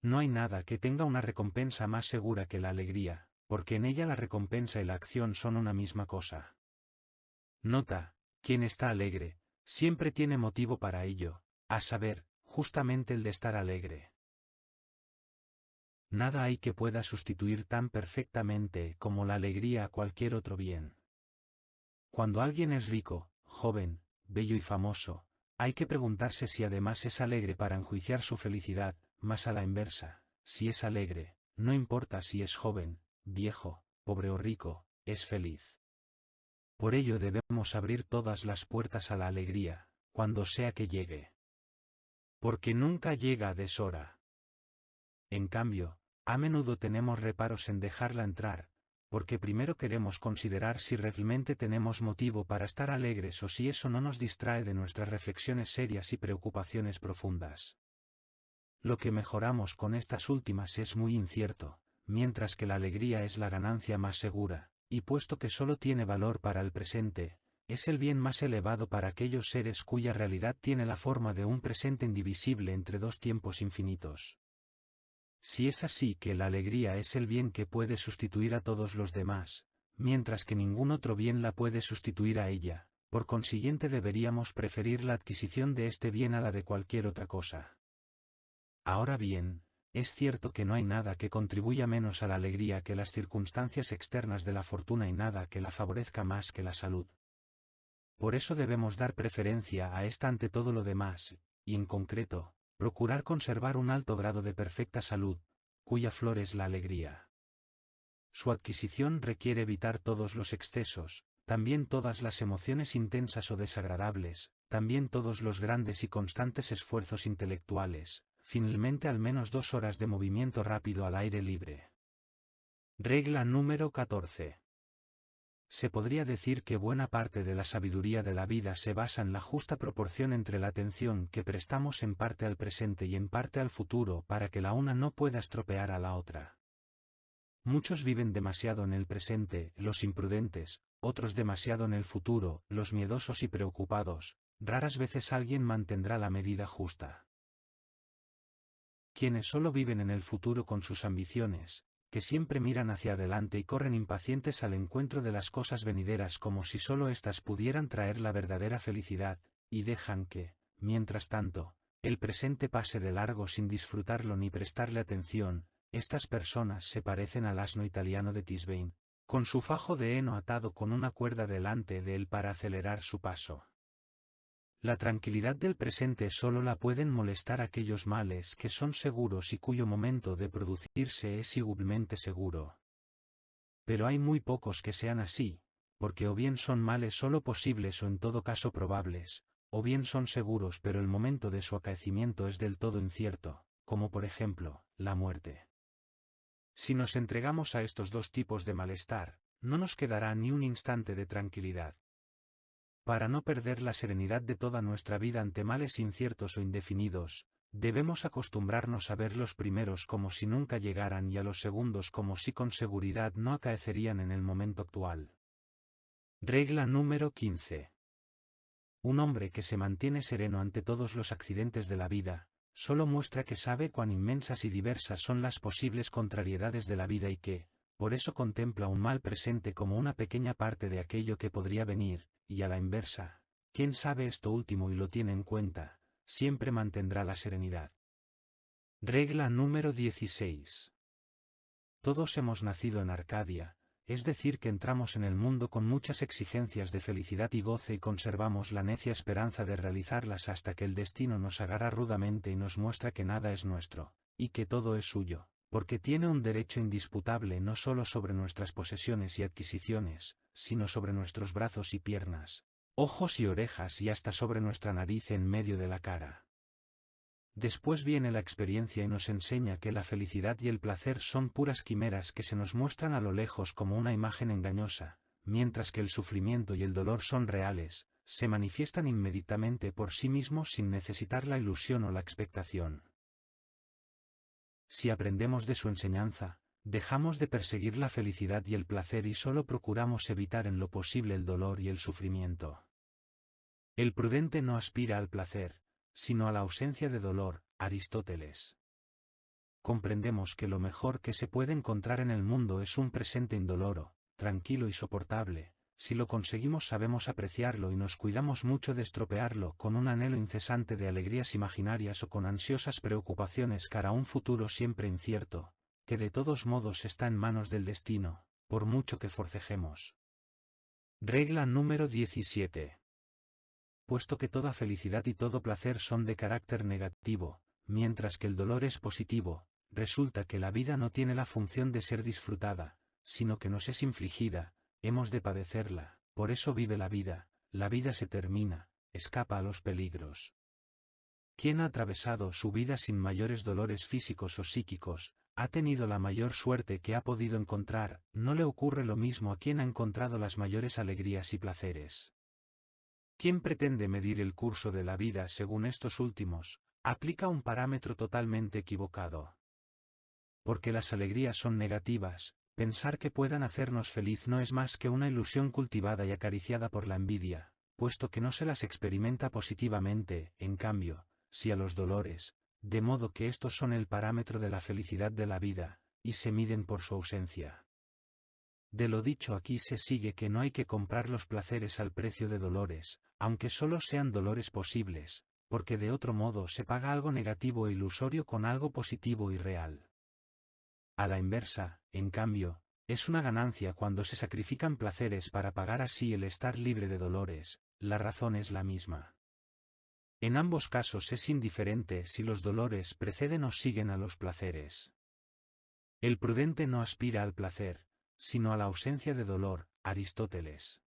No hay nada que tenga una recompensa más segura que la alegría, porque en ella la recompensa y la acción son una misma cosa. Nota, Quien está alegre, siempre tiene motivo para ello, a saber, justamente el de estar alegre. Nada hay que pueda sustituir tan perfectamente como la alegría a cualquier otro bien. Cuando alguien es rico, joven, bello y famoso, hay que preguntarse si además es alegre para enjuiciar su felicidad, más a la inversa, si es alegre, no importa si es joven, viejo, pobre o rico, es feliz. Por ello debemos abrir todas las puertas a la alegría, cuando sea que llegue. Porque nunca llega a deshora. En cambio, a menudo tenemos reparos en dejarla entrar, porque primero queremos considerar si realmente tenemos motivo para estar alegres o si eso no nos distrae de nuestras reflexiones serias y preocupaciones profundas. Lo que mejoramos con estas últimas es muy incierto, mientras que la alegría es la ganancia más segura, y puesto que solo tiene valor para el presente, es el bien más elevado para aquellos seres cuya realidad tiene la forma de un presente indivisible entre dos tiempos infinitos. Si es así que la alegría es el bien que puede sustituir a todos los demás, mientras que ningún otro bien la puede sustituir a ella, por consiguiente deberíamos preferir la adquisición de este bien a la de cualquier otra cosa. Ahora bien, es cierto que no hay nada que contribuya menos a la alegría que las circunstancias externas de la fortuna y nada que la favorezca más que la salud. Por eso debemos dar preferencia a esta ante todo lo demás, y en concreto, procurar conservar un alto grado de perfecta salud, cuya flor es la alegría. Su adquisición requiere evitar todos los excesos, también todas las emociones intensas o desagradables, también todos los grandes y constantes esfuerzos intelectuales, finalmente al menos 2 horas de movimiento rápido al aire libre. Regla número 14. Se podría decir que buena parte de la sabiduría de la vida se basa en la justa proporción entre la atención que prestamos en parte al presente y en parte al futuro para que la una no pueda estropear a la otra. Muchos viven demasiado en el presente, los imprudentes, otros demasiado en el futuro, los miedosos y preocupados, raras veces alguien mantendrá la medida justa. Quienes solo viven en el futuro con sus ambiciones, que siempre miran hacia adelante y corren impacientes al encuentro de las cosas venideras como si solo éstas pudieran traer la verdadera felicidad, y dejan que, mientras tanto, el presente pase de largo sin disfrutarlo ni prestarle atención, estas personas se parecen al asno italiano de Tisbein, con su fajo de heno atado con una cuerda delante de él para acelerar su paso. La tranquilidad del presente solo la pueden molestar aquellos males que son seguros y cuyo momento de producirse es igualmente seguro. Pero hay muy pocos que sean así, porque o bien son males solo posibles o en todo caso probables, o bien son seguros pero el momento de su acaecimiento es del todo incierto, como por ejemplo, la muerte. Si nos entregamos a estos dos tipos de malestar, no nos quedará ni un instante de tranquilidad. Para no perder la serenidad de toda nuestra vida ante males inciertos o indefinidos, debemos acostumbrarnos a ver los primeros como si nunca llegaran y a los segundos como si con seguridad no acaecerían en el momento actual. Regla número 15. Un hombre que se mantiene sereno ante todos los accidentes de la vida, solo muestra que sabe cuán inmensas y diversas son las posibles contrariedades de la vida y que, por eso contempla un mal presente como una pequeña parte de aquello que podría venir, y a la inversa, quien sabe esto último y lo tiene en cuenta, siempre mantendrá la serenidad. Regla número 16. Todos hemos nacido en Arcadia, es decir que entramos en el mundo con muchas exigencias de felicidad y goce y conservamos la necia esperanza de realizarlas hasta que el destino nos agarra rudamente y nos muestra que nada es nuestro, y que todo es suyo, porque tiene un derecho indisputable no solo sobre nuestras posesiones y adquisiciones, sino sobre nuestros brazos y piernas, ojos y orejas y hasta sobre nuestra nariz en medio de la cara. Después viene la experiencia y nos enseña que la felicidad y el placer son puras quimeras que se nos muestran a lo lejos como una imagen engañosa, mientras que el sufrimiento y el dolor son reales, se manifiestan inmediatamente por sí mismos sin necesitar la ilusión o la expectación. Si aprendemos de su enseñanza, dejamos de perseguir la felicidad y el placer y solo procuramos evitar en lo posible el dolor y el sufrimiento. El prudente no aspira al placer, sino a la ausencia de dolor, Aristóteles. Comprendemos que lo mejor que se puede encontrar en el mundo es un presente indoloro, tranquilo y soportable, si lo conseguimos sabemos apreciarlo y nos cuidamos mucho de estropearlo con un anhelo incesante de alegrías imaginarias o con ansiosas preocupaciones cara a un futuro siempre incierto, que de todos modos está en manos del destino, por mucho que forcejemos. Regla número 17. Puesto que toda felicidad y todo placer son de carácter negativo, mientras que el dolor es positivo, resulta que la vida no tiene la función de ser disfrutada, sino que nos es infligida, hemos de padecerla, por eso vive la vida se termina, escapa a los peligros. Quien ha atravesado su vida sin mayores dolores físicos o psíquicos, ha tenido la mayor suerte que ha podido encontrar, no le ocurre lo mismo a quien ha encontrado las mayores alegrías y placeres. Quien pretende medir el curso de la vida según estos últimos, aplica un parámetro totalmente equivocado. Porque las alegrías son negativas, pensar que puedan hacernos feliz no es más que una ilusión cultivada y acariciada por la envidia, puesto que no se las experimenta positivamente, en cambio, si a los dolores, de modo que estos son el parámetro de la felicidad de la vida, y se miden por su ausencia. De lo dicho aquí se sigue que no hay que comprar los placeres al precio de dolores, aunque solo sean dolores posibles, porque de otro modo se paga algo negativo e ilusorio con algo positivo y real. A la inversa, en cambio, es una ganancia cuando se sacrifican placeres para pagar así el estar libre de dolores, la razón es la misma. En ambos casos es indiferente si los dolores preceden o siguen a los placeres. El prudente no aspira al placer, sino a la ausencia de dolor, Aristóteles.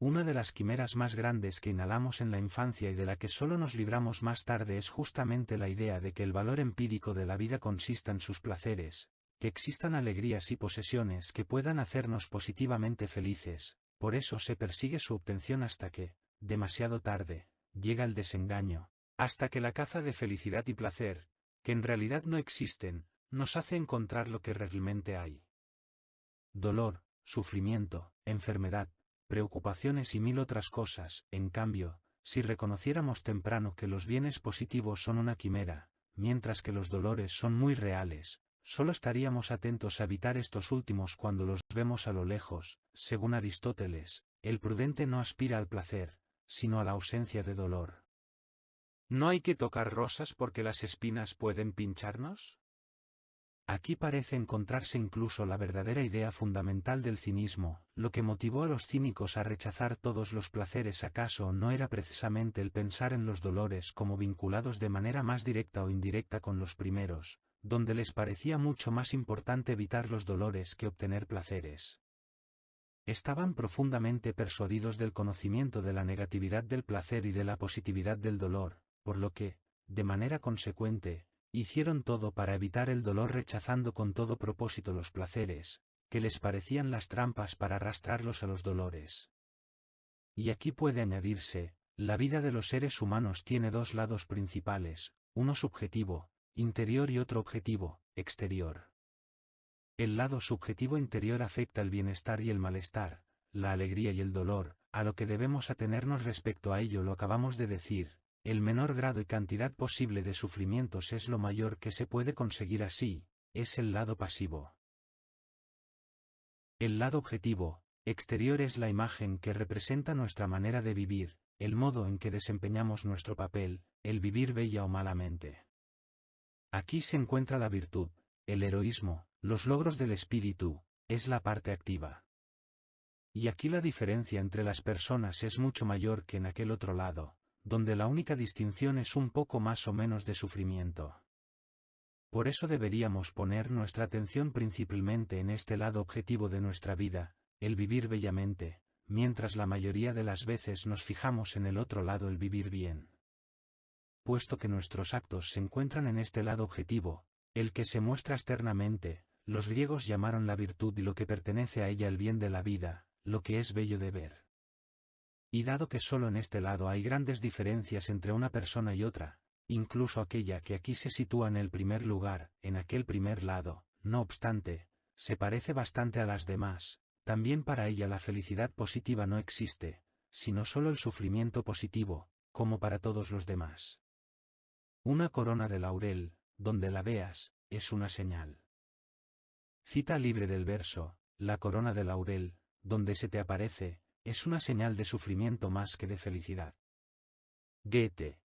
Una de las quimeras más grandes que inhalamos en la infancia y de la que solo nos libramos más tarde es justamente la idea de que el valor empírico de la vida consista en sus placeres, que existan alegrías y posesiones que puedan hacernos positivamente felices, por eso se persigue su obtención hasta que, demasiado tarde, llega el desengaño, hasta que la caza de felicidad y placer, que en realidad no existen, nos hace encontrar lo que realmente hay. Dolor, sufrimiento, enfermedad, preocupaciones y mil otras cosas, en cambio, si reconociéramos temprano que los bienes positivos son una quimera, mientras que los dolores son muy reales, solo estaríamos atentos a evitar estos últimos cuando los vemos a lo lejos. Según Aristóteles, el prudente no aspira al placer, sino a la ausencia de dolor. ¿No hay que tocar rosas porque las espinas pueden pincharnos? Aquí parece encontrarse incluso la verdadera idea fundamental del cinismo. Lo que motivó a los cínicos a rechazar todos los placeres acaso no era precisamente el pensar en los dolores como vinculados de manera más directa o indirecta con los primeros, donde les parecía mucho más importante evitar los dolores que obtener placeres. Estaban profundamente persuadidos del conocimiento de la negatividad del placer y de la positividad del dolor, por lo que, de manera consecuente, hicieron todo para evitar el dolor rechazando con todo propósito los placeres, que les parecían las trampas para arrastrarlos a los dolores. Y aquí puede añadirse, la vida de los seres humanos tiene dos lados principales, uno subjetivo, interior y otro objetivo, exterior. El lado subjetivo interior afecta el bienestar y el malestar, la alegría y el dolor, a lo que debemos atenernos respecto a ello lo acabamos de decir. El menor grado y cantidad posible de sufrimientos es lo mayor que se puede conseguir así, es el lado pasivo. El lado objetivo, exterior es la imagen que representa nuestra manera de vivir, el modo en que desempeñamos nuestro papel, el vivir bella o malamente. Aquí se encuentra la virtud, el heroísmo, los logros del espíritu, es la parte activa. Y aquí la diferencia entre las personas es mucho mayor que en aquel otro lado, donde la única distinción es un poco más o menos de sufrimiento. Por eso deberíamos poner nuestra atención principalmente en este lado objetivo de nuestra vida, el vivir bellamente, mientras la mayoría de las veces nos fijamos en el otro lado, el vivir bien. Puesto que nuestros actos se encuentran en este lado objetivo, el que se muestra externamente, los griegos llamaron la virtud y lo que pertenece a ella el bien de la vida, lo que es bello de ver. Y dado que solo en este lado hay grandes diferencias entre una persona y otra, incluso aquella que aquí se sitúa en el primer lugar, en aquel primer lado, no obstante, se parece bastante a las demás, también para ella la felicidad positiva no existe, sino solo el sufrimiento positivo, como para todos los demás. Una corona de laurel, donde la veas, es una señal. Cita libre del verso, la corona de laurel, donde se te aparece, es una señal de sufrimiento más que de felicidad. Goethe.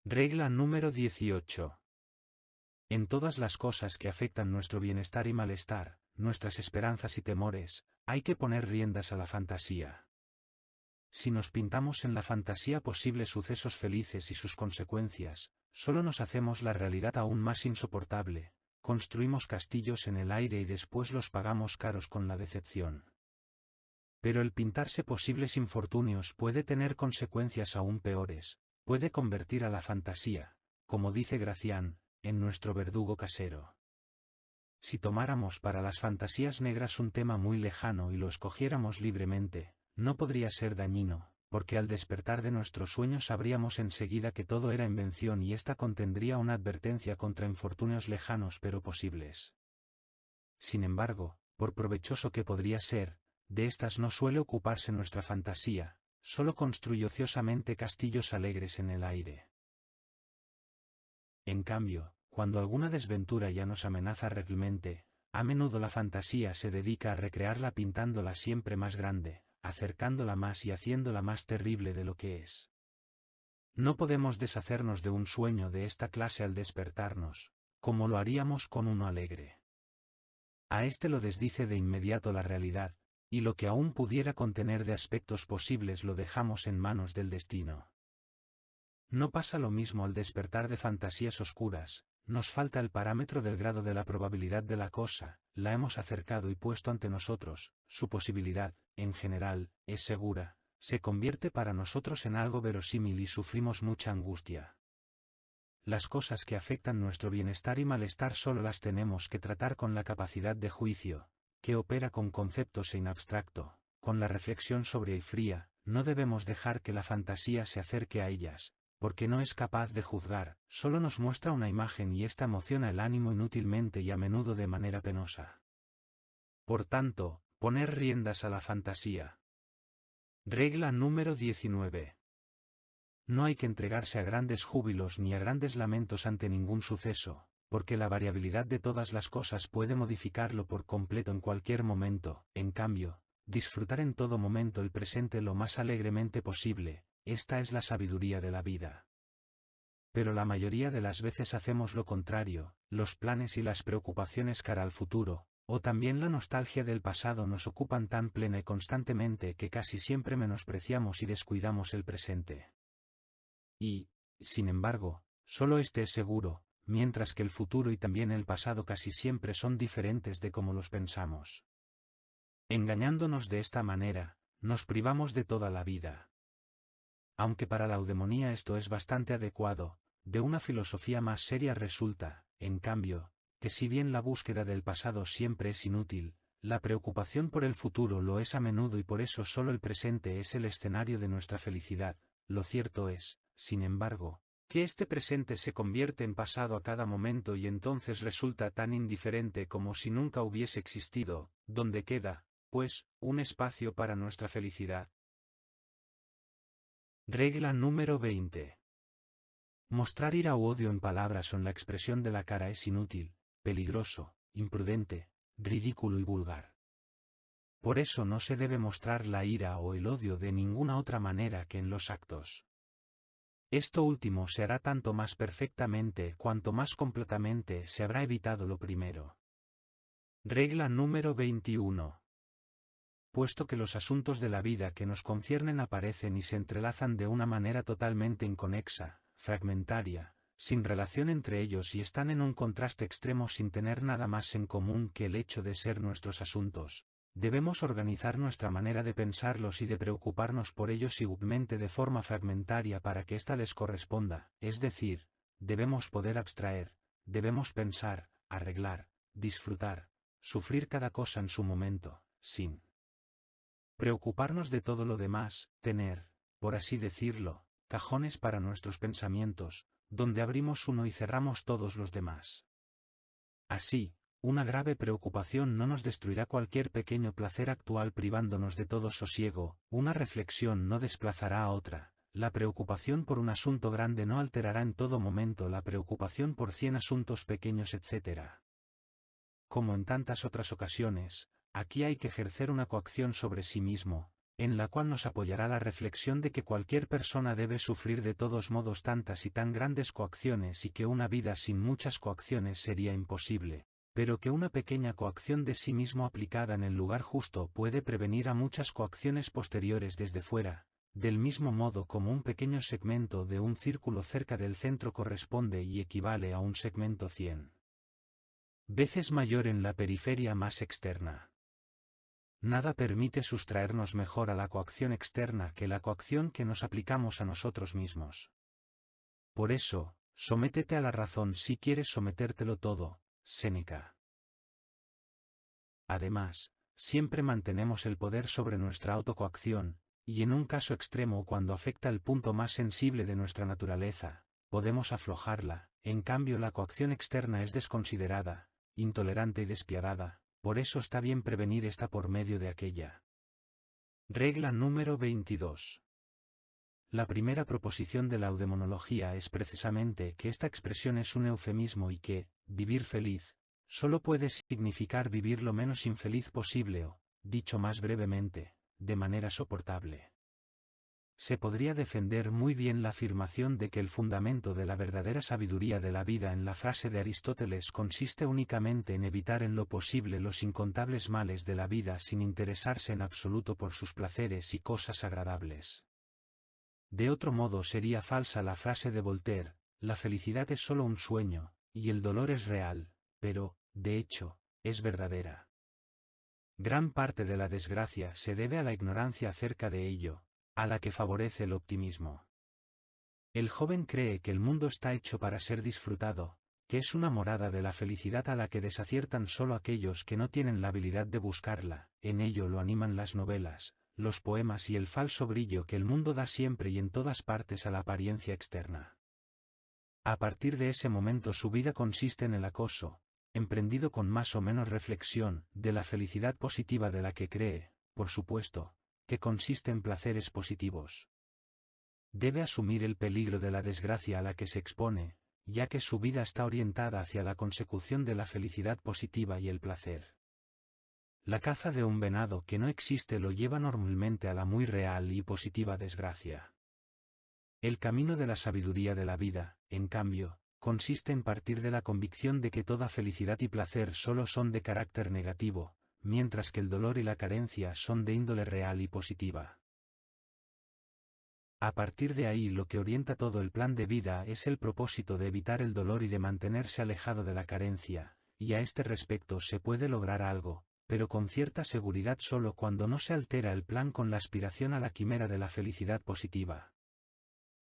Regla número 18. En todas las cosas que afectan nuestro bienestar y malestar, nuestras esperanzas y temores, hay que poner riendas a la fantasía. Si nos pintamos en la fantasía posibles sucesos felices y sus consecuencias, solo nos hacemos la realidad aún más insoportable, construimos castillos en el aire y después los pagamos caros con la decepción. Pero el pintarse posibles infortunios puede tener consecuencias aún peores, puede convertir a la fantasía, como dice Gracián, en nuestro verdugo casero. Si tomáramos para las fantasías negras un tema muy lejano y lo escogiéramos libremente, no podría ser dañino, porque al despertar de nuestro sueño sabríamos enseguida que todo era invención y ésta contendría una advertencia contra infortunios lejanos pero posibles. Sin embargo, por provechoso que podría ser, de estas no suele ocuparse nuestra fantasía, solo construye ociosamente castillos alegres en el aire. En cambio, cuando alguna desventura ya nos amenaza realmente, a menudo la fantasía se dedica a recrearla pintándola siempre más grande, acercándola más y haciéndola más terrible de lo que es. No podemos deshacernos de un sueño de esta clase al despertarnos, como lo haríamos con uno alegre. A este lo desdice de inmediato la realidad, y lo que aún pudiera contener de aspectos posibles lo dejamos en manos del destino. No pasa lo mismo al despertar de fantasías oscuras, nos falta el parámetro del grado de la probabilidad de la cosa, la hemos acercado y puesto ante nosotros, su posibilidad, en general, es segura, se convierte para nosotros en algo verosímil y sufrimos mucha angustia. Las cosas que afectan nuestro bienestar y malestar solo las tenemos que tratar con la capacidad de juicio, que opera con conceptos en abstracto, con la reflexión sobria y fría, no debemos dejar que la fantasía se acerque a ellas, porque no es capaz de juzgar, solo nos muestra una imagen y ésta emociona el ánimo inútilmente y a menudo de manera penosa. Por tanto, poner riendas a la fantasía. Regla número 19. No hay que entregarse a grandes júbilos ni a grandes lamentos ante ningún suceso, porque la variabilidad de todas las cosas puede modificarlo por completo en cualquier momento. En cambio, disfrutar en todo momento el presente lo más alegremente posible, esta es la sabiduría de la vida. Pero la mayoría de las veces hacemos lo contrario, los planes y las preocupaciones cara al futuro, o también la nostalgia del pasado nos ocupan tan plena y constantemente que casi siempre menospreciamos y descuidamos el presente. Y, sin embargo, solo este es seguro, mientras que el futuro y también el pasado casi siempre son diferentes de como los pensamos. Engañándonos de esta manera, nos privamos de toda la vida. Aunque para la eudemonía esto es bastante adecuado, de una filosofía más seria resulta, en cambio, que si bien la búsqueda del pasado siempre es inútil, la preocupación por el futuro lo es a menudo y por eso solo el presente es el escenario de nuestra felicidad. Lo cierto es, sin embargo, que este presente se convierte en pasado a cada momento y entonces resulta tan indiferente como si nunca hubiese existido, donde queda, pues, un espacio para nuestra felicidad. Regla número 20. Mostrar ira u odio en palabras o en la expresión de la cara es inútil, peligroso, imprudente, ridículo y vulgar. Por eso no se debe mostrar la ira o el odio de ninguna otra manera que en los actos. Esto último se hará tanto más perfectamente cuanto más completamente se habrá evitado lo primero. Regla número 21. Puesto que los asuntos de la vida que nos conciernen aparecen y se entrelazan de una manera totalmente inconexa, fragmentaria, sin relación entre ellos y están en un contraste extremo sin tener nada más en común que el hecho de ser nuestros asuntos, debemos organizar nuestra manera de pensarlos y de preocuparnos por ellos igualmente de forma fragmentaria para que ésta les corresponda, es decir, debemos poder abstraer, debemos pensar, arreglar, disfrutar, sufrir cada cosa en su momento, sin preocuparnos de todo lo demás, tener, por así decirlo, cajones para nuestros pensamientos, donde abrimos uno y cerramos todos los demás. Así, una grave preocupación no nos destruirá cualquier pequeño placer actual privándonos de todo sosiego, una reflexión no desplazará a otra, la preocupación por un asunto grande no alterará en todo momento la preocupación por 100 asuntos pequeños etc. Como en tantas otras ocasiones, aquí hay que ejercer una coacción sobre sí mismo, en la cual nos apoyará la reflexión de que cualquier persona debe sufrir de todos modos tantas y tan grandes coacciones y que una vida sin muchas coacciones sería imposible, pero que una pequeña coacción de sí mismo aplicada en el lugar justo puede prevenir a muchas coacciones posteriores desde fuera, del mismo modo como un pequeño segmento de un círculo cerca del centro corresponde y equivale a un segmento 100 veces mayor en la periferia más externa. Nada permite sustraernos mejor a la coacción externa que la coacción que nos aplicamos a nosotros mismos. Por eso, sométete a la razón si quieres sometértelo todo, Séneca. Además, siempre mantenemos el poder sobre nuestra autocoacción, y en un caso extremo cuando afecta el punto más sensible de nuestra naturaleza, podemos aflojarla. En cambio la coacción externa es desconsiderada, intolerante y despiadada, por eso está bien prevenir esta por medio de aquella. Regla número 22. La primera proposición de la eudemonología es precisamente que esta expresión es un eufemismo y que, vivir feliz, solo puede significar vivir lo menos infeliz posible o, dicho más brevemente, de manera soportable. Se podría defender muy bien la afirmación de que el fundamento de la verdadera sabiduría de la vida en la frase de Aristóteles consiste únicamente en evitar en lo posible los incontables males de la vida sin interesarse en absoluto por sus placeres y cosas agradables. De otro modo sería falsa la frase de Voltaire, la felicidad es solo un sueño, y el dolor es real, pero, de hecho, es verdadera. Gran parte de la desgracia se debe a la ignorancia acerca de ello, a la que favorece el optimismo. El joven cree que el mundo está hecho para ser disfrutado, que es una morada de la felicidad a la que desaciertan solo aquellos que no tienen la habilidad de buscarla, en ello lo animan las novelas, los poemas y el falso brillo que el mundo da siempre y en todas partes a la apariencia externa. A partir de ese momento su vida consiste en el acoso, emprendido con más o menos reflexión, de la felicidad positiva de la que cree, por supuesto, que consiste en placeres positivos. Debe asumir el peligro de la desgracia a la que se expone, ya que su vida está orientada hacia la consecución de la felicidad positiva y el placer. La caza de un venado que no existe lo lleva normalmente a la muy real y positiva desgracia. El camino de la sabiduría de la vida, en cambio, consiste en partir de la convicción de que toda felicidad y placer solo son de carácter negativo, mientras que el dolor y la carencia son de índole real y positiva. A partir de ahí lo que orienta todo el plan de vida es el propósito de evitar el dolor y de mantenerse alejado de la carencia, y a este respecto se puede lograr algo, pero con cierta seguridad solo cuando no se altera el plan con la aspiración a la quimera de la felicidad positiva.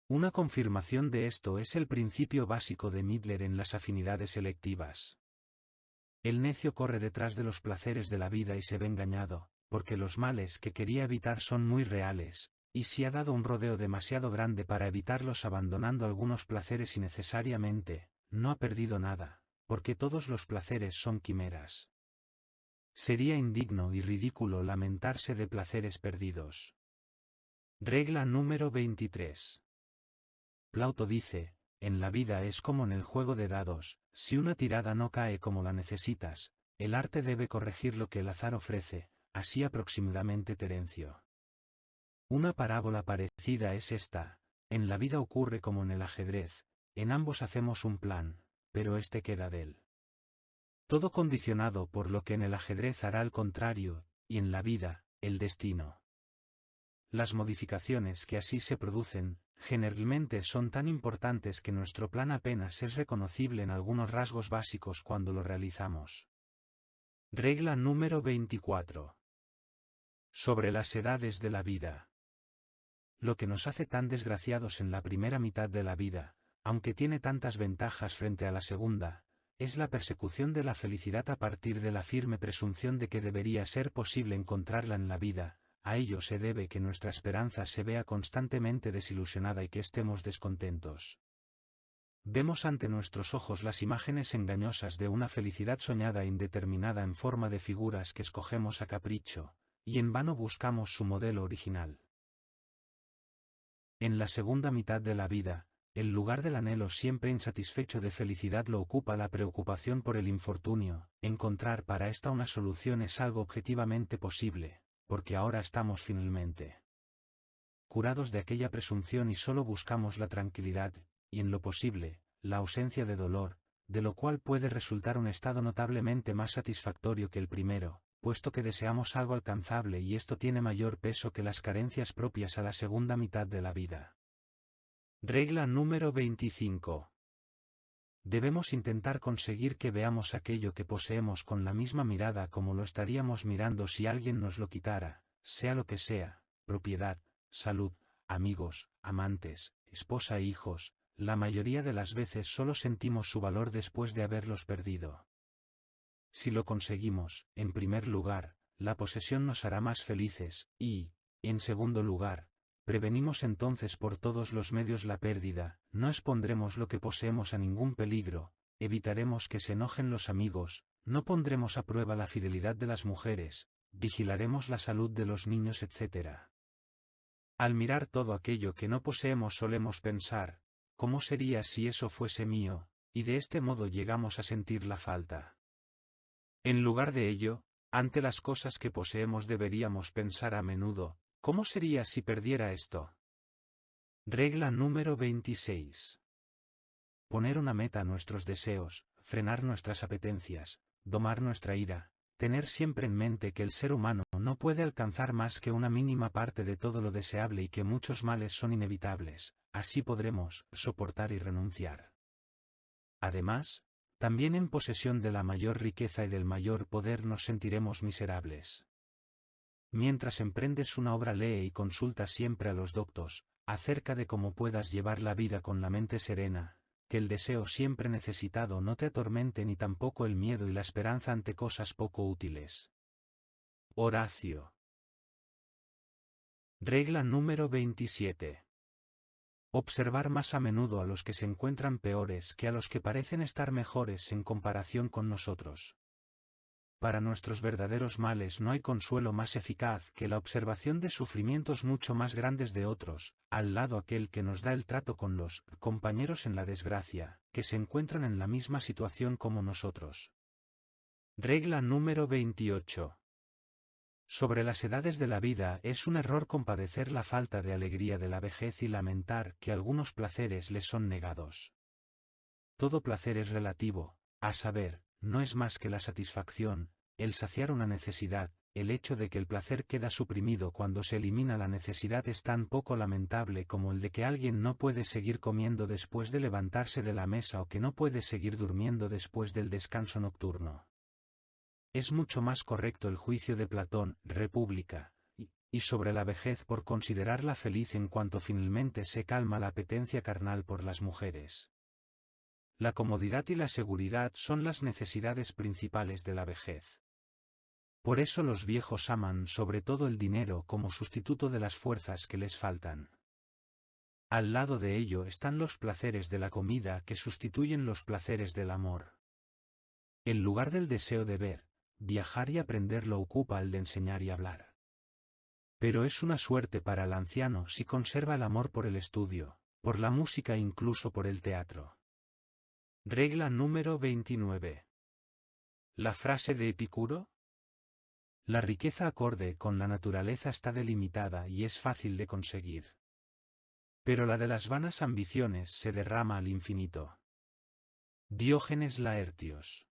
Una confirmación de esto es el principio básico de Midler en las afinidades selectivas. El necio corre detrás de los placeres de la vida y se ve engañado, porque los males que quería evitar son muy reales, y si ha dado un rodeo demasiado grande para evitarlos abandonando algunos placeres innecesariamente, no ha perdido nada, porque todos los placeres son quimeras. Sería indigno y ridículo lamentarse de placeres perdidos. Regla número 23. Plauto dice, en la vida es como en el juego de dados, si una tirada no cae como la necesitas, el arte debe corregir lo que el azar ofrece, así aproximadamente Terencio. Una parábola parecida es esta, en la vida ocurre como en el ajedrez, en ambos hacemos un plan, pero este queda de él. Todo condicionado por lo que en el ajedrez hará al contrario, y en la vida, el destino. Las modificaciones que así se producen, generalmente son tan importantes que nuestro plan apenas es reconocible en algunos rasgos básicos cuando lo realizamos. Regla número 24. Sobre las edades de la vida. Lo que nos hace tan desgraciados en la primera mitad de la vida, aunque tiene tantas ventajas frente a la segunda, es la persecución de la felicidad a partir de la firme presunción de que debería ser posible encontrarla en la vida. A ello se debe que nuestra esperanza se vea constantemente desilusionada y que estemos descontentos. Vemos ante nuestros ojos las imágenes engañosas de una felicidad soñada e indeterminada en forma de figuras que escogemos a capricho, y en vano buscamos su modelo original. En la segunda mitad de la vida, el lugar del anhelo siempre insatisfecho de felicidad lo ocupa la preocupación por el infortunio. Encontrar para esta una solución es algo objetivamente posible, porque ahora estamos finalmente curados de aquella presunción y solo buscamos la tranquilidad, y en lo posible, la ausencia de dolor, de lo cual puede resultar un estado notablemente más satisfactorio que el primero, puesto que deseamos algo alcanzable y esto tiene mayor peso que las carencias propias a la segunda mitad de la vida. Regla número 25. Debemos intentar conseguir que veamos aquello que poseemos con la misma mirada como lo estaríamos mirando si alguien nos lo quitara, sea lo que sea, propiedad, salud, amigos, amantes, esposa e hijos. La mayoría de las veces solo sentimos su valor después de haberlos perdido. Si lo conseguimos, en primer lugar, la posesión nos hará más felices, y, en segundo lugar, prevenimos entonces por todos los medios la pérdida, no expondremos lo que poseemos a ningún peligro, evitaremos que se enojen los amigos, no pondremos a prueba la fidelidad de las mujeres, vigilaremos la salud de los niños, etc. Al mirar todo aquello que no poseemos solemos pensar, ¿cómo sería si eso fuese mío? Y de este modo llegamos a sentir la falta. En lugar de ello, ante las cosas que poseemos deberíamos pensar a menudo, ¿cómo sería si perdiera esto? Regla número 26. Poner una meta a nuestros deseos, frenar nuestras apetencias, domar nuestra ira, tener siempre en mente que el ser humano no puede alcanzar más que una mínima parte de todo lo deseable y que muchos males son inevitables, así podremos soportar y renunciar. Además, también en posesión de la mayor riqueza y del mayor poder nos sentiremos miserables. Mientras emprendes una obra, lee y consulta siempre a los doctos, acerca de cómo puedas llevar la vida con la mente serena, que el deseo siempre necesitado no te atormente ni tampoco el miedo y la esperanza ante cosas poco útiles. Horacio. Regla número 27. Observar más a menudo a los que se encuentran peores que a los que parecen estar mejores en comparación con nosotros. Para nuestros verdaderos males no hay consuelo más eficaz que la observación de sufrimientos mucho más grandes de otros, al lado aquel que nos da el trato con los compañeros en la desgracia, que se encuentran en la misma situación como nosotros. Regla número 28. Sobre las edades de la vida es un error compadecer la falta de alegría de la vejez y lamentar que algunos placeres les son negados. Todo placer es relativo, a saber, no es más que la satisfacción, el saciar una necesidad. El hecho de que el placer queda suprimido cuando se elimina la necesidad es tan poco lamentable como el de que alguien no puede seguir comiendo después de levantarse de la mesa o que no puede seguir durmiendo después del descanso nocturno. Es mucho más correcto el juicio de Platón, República, y sobre la vejez por considerarla feliz en cuanto finalmente se calma la apetencia carnal por las mujeres. La comodidad y la seguridad son las necesidades principales de la vejez. Por eso los viejos aman sobre todo el dinero como sustituto de las fuerzas que les faltan. Al lado de ello están los placeres de la comida que sustituyen los placeres del amor. El lugar del deseo de ver, viajar y aprender lo ocupa el de enseñar y hablar. Pero es una suerte para el anciano si conserva el amor por el estudio, por la música e incluso por el teatro. Regla número 29. La frase de Epicuro. La riqueza acorde con la naturaleza está delimitada y es fácil de conseguir. Pero la de las vanas ambiciones se derrama al infinito. Diógenes Laertios.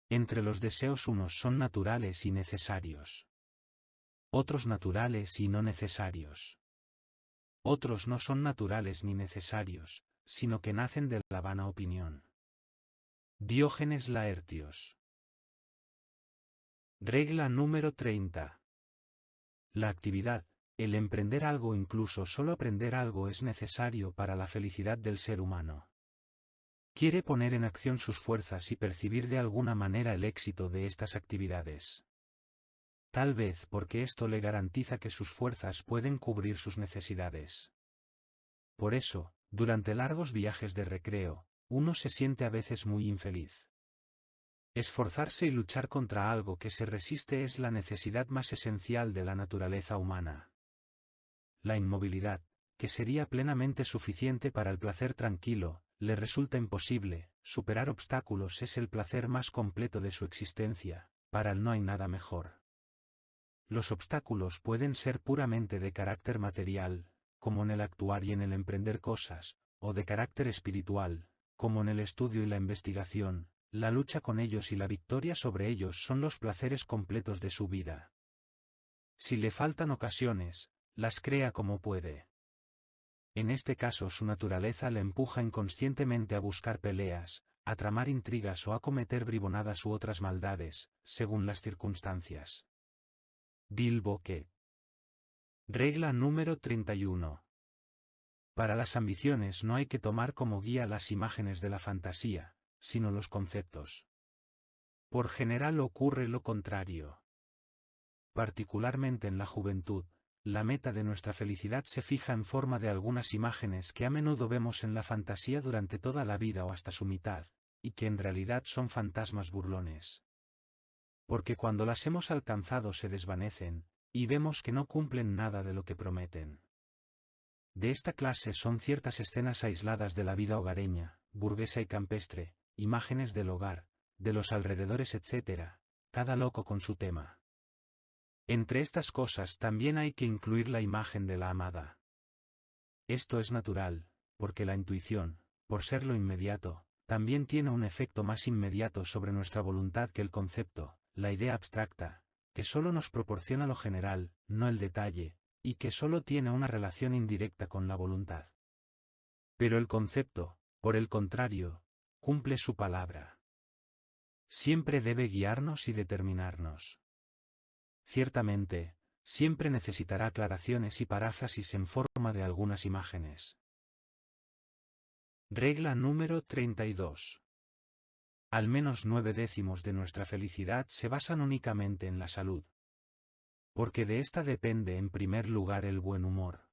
Entre los deseos unos son naturales y necesarios. Otros naturales y no necesarios. Otros no son naturales ni necesarios, sino que nacen de la vana opinión. Diógenes Laertios. Regla número 30. La actividad, el emprender algo, incluso solo aprender algo, es necesario para la felicidad del ser humano. Quiere poner en acción sus fuerzas y percibir de alguna manera el éxito de estas actividades. Tal vez porque esto le garantiza que sus fuerzas pueden cubrir sus necesidades. Por eso, durante largos viajes de recreo, uno se siente a veces muy infeliz. Esforzarse y luchar contra algo que se resiste es la necesidad más esencial de la naturaleza humana. La inmovilidad, que sería plenamente suficiente para el placer tranquilo, le resulta imposible. Superar obstáculos es el placer más completo de su existencia, para él no hay nada mejor. Los obstáculos pueden ser puramente de carácter material, como en el actuar y en el emprender cosas, o de carácter espiritual, como en el estudio y la investigación. La lucha con ellos y la victoria sobre ellos son los placeres completos de su vida. Si le faltan ocasiones, las crea como puede. En este caso su naturaleza le empuja inconscientemente a buscar peleas, a tramar intrigas o a cometer bribonadas u otras maldades, según las circunstancias. Bill Bocquet. Regla número 31. Para las ambiciones no hay que tomar como guía las imágenes de la fantasía, sino los conceptos. Por general ocurre lo contrario. Particularmente en la juventud, la meta de nuestra felicidad se fija en forma de algunas imágenes que a menudo vemos en la fantasía durante toda la vida o hasta su mitad, y que en realidad son fantasmas burlones. Porque cuando las hemos alcanzado se desvanecen, y vemos que no cumplen nada de lo que prometen. De esta clase son ciertas escenas aisladas de la vida hogareña, burguesa y campestre, imágenes del hogar, de los alrededores etc., cada loco con su tema. Entre estas cosas también hay que incluir la imagen de la amada. Esto es natural, porque la intuición, por ser lo inmediato, también tiene un efecto más inmediato sobre nuestra voluntad que el concepto, la idea abstracta, que solo nos proporciona lo general, no el detalle, y que solo tiene una relación indirecta con la voluntad. Pero el concepto, por el contrario, cumple su palabra. Siempre debe guiarnos y determinarnos. Ciertamente, siempre necesitará aclaraciones y paráfrasis en forma de algunas imágenes. Regla número 32. Al menos 9/10 de nuestra felicidad se basan únicamente en la salud. Porque de esta depende en primer lugar el buen humor.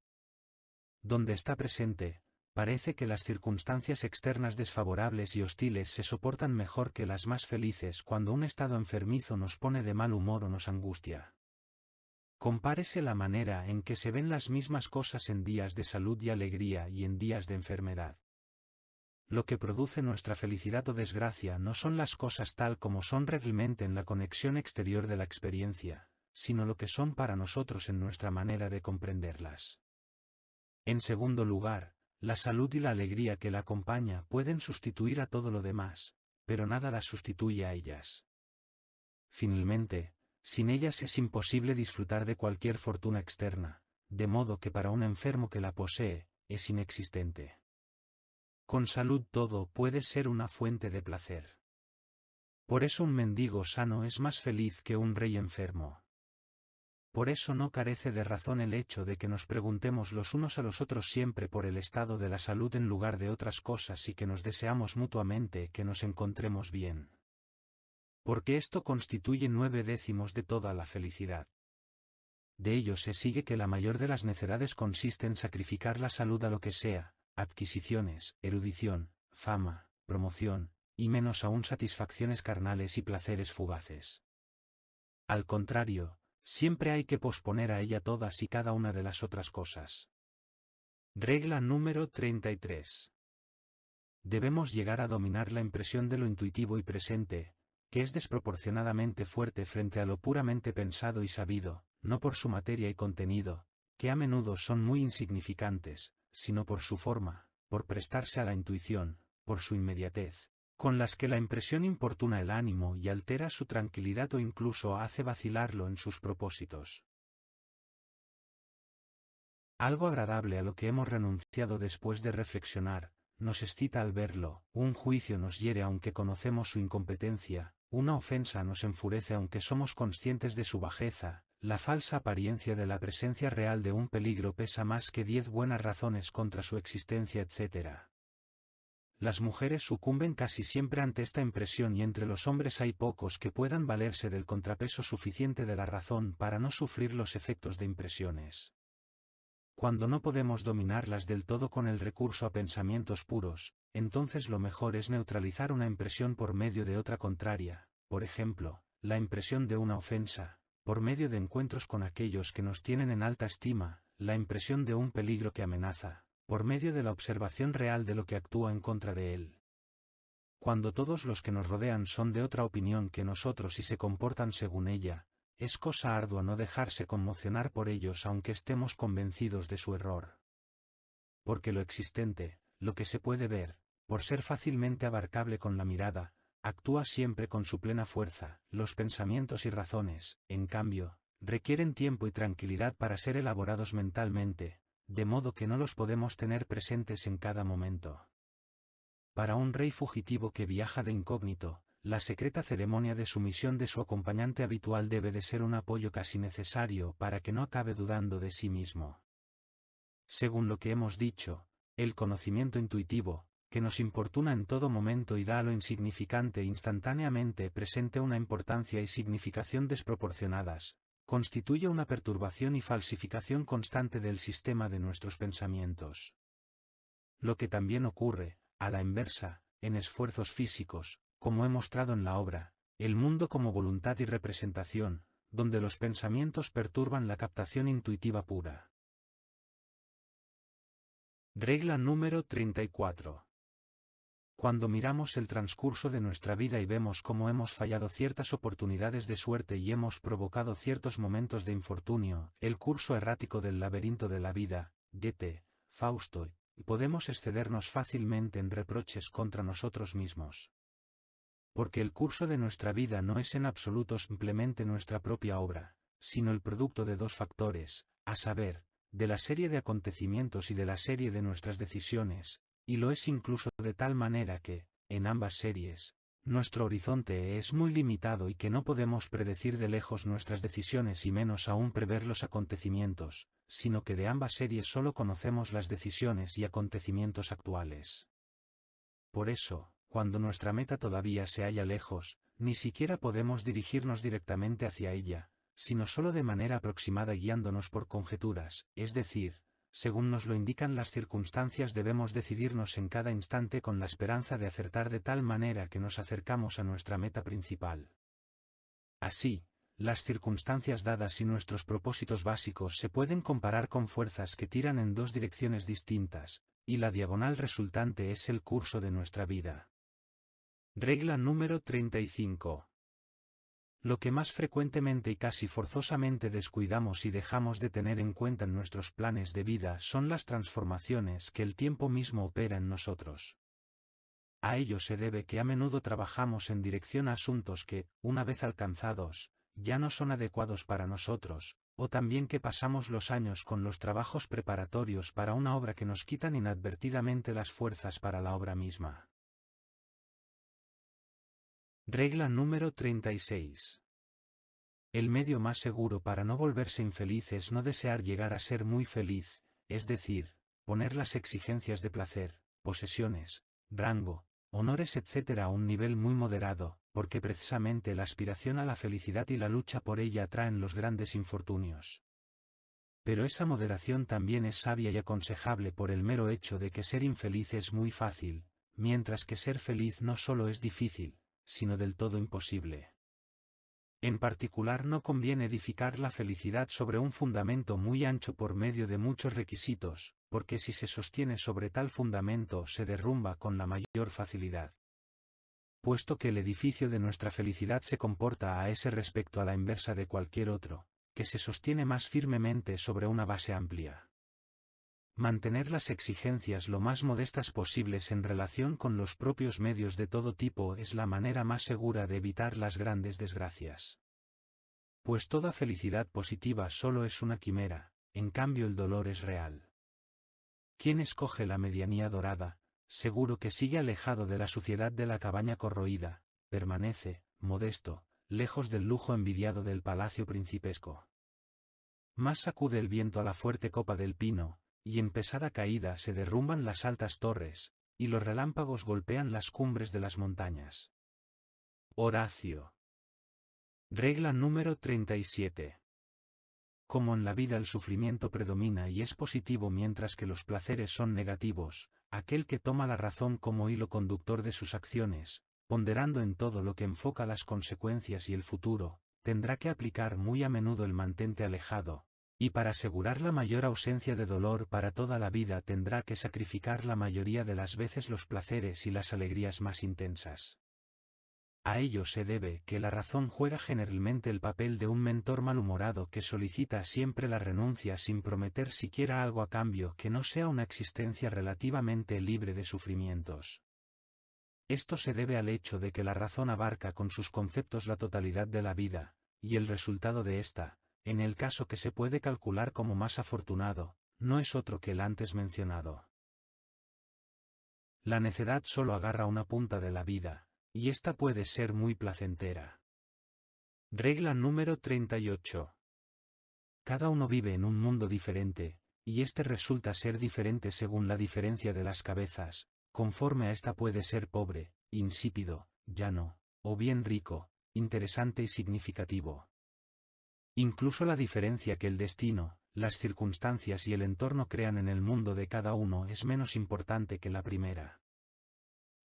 Donde está presente, parece que las circunstancias externas desfavorables y hostiles se soportan mejor que las más felices cuando un estado enfermizo nos pone de mal humor o nos angustia. Compárese la manera en que se ven las mismas cosas en días de salud y alegría y en días de enfermedad. Lo que produce nuestra felicidad o desgracia no son las cosas tal como son realmente en la conexión exterior de la experiencia, sino lo que son para nosotros en nuestra manera de comprenderlas. En segundo lugar, la salud y la alegría que la acompaña pueden sustituir a todo lo demás, pero nada las sustituye a ellas. Finalmente, sin ellas es imposible disfrutar de cualquier fortuna externa, de modo que para un enfermo que la posee, es inexistente. Con salud todo puede ser una fuente de placer. Por eso un mendigo sano es más feliz que un rey enfermo. Por eso no carece de razón el hecho de que nos preguntemos los unos a los otros siempre por el estado de la salud en lugar de otras cosas y que nos deseamos mutuamente que nos encontremos bien. Porque esto constituye 9/10 de toda la felicidad. De ello se sigue que la mayor de las necedades consiste en sacrificar la salud a lo que sea, adquisiciones, erudición, fama, promoción, y menos aún satisfacciones carnales y placeres fugaces. Al contrario, siempre hay que posponer a ella todas y cada una de las otras cosas. Regla número 33. Debemos llegar a dominar la impresión de lo intuitivo y presente, que es desproporcionadamente fuerte frente a lo puramente pensado y sabido, no por su materia y contenido, que a menudo son muy insignificantes, sino por su forma, por prestarse a la intuición, por su inmediatez, con las que la impresión importuna el ánimo y altera su tranquilidad o incluso hace vacilarlo en sus propósitos. Algo agradable a lo que hemos renunciado después de reflexionar, nos excita al verlo, un juicio nos hiere aunque conocemos su incompetencia, una ofensa nos enfurece aunque somos conscientes de su bajeza, la falsa apariencia de la presencia real de un peligro pesa más que 10 buenas razones contra su existencia etc. Las mujeres sucumben casi siempre ante esta impresión y entre los hombres hay pocos que puedan valerse del contrapeso suficiente de la razón para no sufrir los efectos de impresiones. Cuando no podemos dominarlas del todo con el recurso a pensamientos puros, entonces lo mejor es neutralizar una impresión por medio de otra contraria, por ejemplo, la impresión de una ofensa, por medio de encuentros con aquellos que nos tienen en alta estima, la impresión de un peligro que amenaza, por medio de la observación real de lo que actúa en contra de él. Cuando todos los que nos rodean son de otra opinión que nosotros y se comportan según ella, es cosa ardua no dejarse conmocionar por ellos aunque estemos convencidos de su error. Porque lo existente, lo que se puede ver, por ser fácilmente abarcable con la mirada, actúa siempre con su plena fuerza. Los pensamientos y razones, en cambio, requieren tiempo y tranquilidad para ser elaborados mentalmente, de modo que no los podemos tener presentes en cada momento. Para un rey fugitivo que viaja de incógnito, la secreta ceremonia de sumisión de su acompañante habitual debe de ser un apoyo casi necesario para que no acabe dudando de sí mismo. Según lo que hemos dicho, el conocimiento intuitivo, que nos importuna en todo momento y da a lo insignificante instantáneamente presente una importancia y significación desproporcionadas, constituye una perturbación y falsificación constante del sistema de nuestros pensamientos. Lo que también ocurre, a la inversa, en esfuerzos físicos, como he mostrado en la obra, El mundo como voluntad y representación, donde los pensamientos perturban la captación intuitiva pura. Regla número 34. Cuando miramos el transcurso de nuestra vida y vemos cómo hemos fallado ciertas oportunidades de suerte y hemos provocado ciertos momentos de infortunio, el curso errático del laberinto de la vida, Goethe, Fausto, podemos excedernos fácilmente en reproches contra nosotros mismos. Porque el curso de nuestra vida no es en absoluto simplemente nuestra propia obra, sino el producto de dos factores, a saber, de la serie de acontecimientos y de la serie de nuestras decisiones, y lo es incluso de tal manera que, en ambas series, nuestro horizonte es muy limitado y que no podemos predecir de lejos nuestras decisiones y menos aún prever los acontecimientos, sino que de ambas series solo conocemos las decisiones y acontecimientos actuales. Por eso, cuando nuestra meta todavía se halla lejos, ni siquiera podemos dirigirnos directamente hacia ella, sino solo de manera aproximada guiándonos por conjeturas, es decir, según nos lo indican las circunstancias debemos decidirnos en cada instante con la esperanza de acertar de tal manera que nos acercamos a nuestra meta principal. Así, las circunstancias dadas y nuestros propósitos básicos se pueden comparar con fuerzas que tiran en dos direcciones distintas, y la diagonal resultante es el curso de nuestra vida. Regla número 35. Lo que más frecuentemente y casi forzosamente descuidamos y dejamos de tener en cuenta en nuestros planes de vida son las transformaciones que el tiempo mismo opera en nosotros. A ello se debe que a menudo trabajamos en dirección a asuntos que, una vez alcanzados, ya no son adecuados para nosotros, o también que pasamos los años con los trabajos preparatorios para una obra que nos quitan inadvertidamente las fuerzas para la obra misma. Regla número 36. El medio más seguro para no volverse infeliz es no desear llegar a ser muy feliz, es decir, poner las exigencias de placer, posesiones, rango, honores etc. a un nivel muy moderado, porque precisamente la aspiración a la felicidad y la lucha por ella atraen los grandes infortunios. Pero esa moderación también es sabia y aconsejable por el mero hecho de que ser infeliz es muy fácil, mientras que ser feliz no solo es difícil, sino del todo imposible. En particular no conviene edificar la felicidad sobre un fundamento muy ancho por medio de muchos requisitos, porque si se sostiene sobre tal fundamento se derrumba con la mayor facilidad. Puesto que el edificio de nuestra felicidad se comporta a ese respecto a la inversa de cualquier otro, que se sostiene más firmemente sobre una base amplia. Mantener las exigencias lo más modestas posibles en relación con los propios medios de todo tipo es la manera más segura de evitar las grandes desgracias. Pues toda felicidad positiva solo es una quimera, en cambio el dolor es real. Quien escoge la medianía dorada, seguro que sigue alejado de la suciedad de la cabaña corroída, permanece, modesto, lejos del lujo envidiado del palacio principesco. Más sacude el viento a la fuerte copa del pino, y en pesada caída se derrumban las altas torres, y los relámpagos golpean las cumbres de las montañas. Horacio. Regla número 37. Como en la vida el sufrimiento predomina y es positivo mientras que los placeres son negativos, aquel que toma la razón como hilo conductor de sus acciones, ponderando en todo lo que enfoca las consecuencias y el futuro, tendrá que aplicar muy a menudo el mantente alejado, Y para asegurar la mayor ausencia de dolor para toda la vida tendrá que sacrificar la mayoría de las veces los placeres y las alegrías más intensas. A ello se debe que la razón juega generalmente el papel de un mentor malhumorado que solicita siempre la renuncia sin prometer siquiera algo a cambio que no sea una existencia relativamente libre de sufrimientos. Esto se debe al hecho de que la razón abarca con sus conceptos la totalidad de la vida, y el resultado de ésta, en el caso que se puede calcular como más afortunado, no es otro que el antes mencionado. La necedad solo agarra una punta de la vida, y esta puede ser muy placentera. Regla número 38. Cada uno vive en un mundo diferente, y este resulta ser diferente según la diferencia de las cabezas, conforme a esta puede ser pobre, insípido, llano, o bien rico, interesante y significativo. Incluso la diferencia que el destino, las circunstancias y el entorno crean en el mundo de cada uno es menos importante que la primera.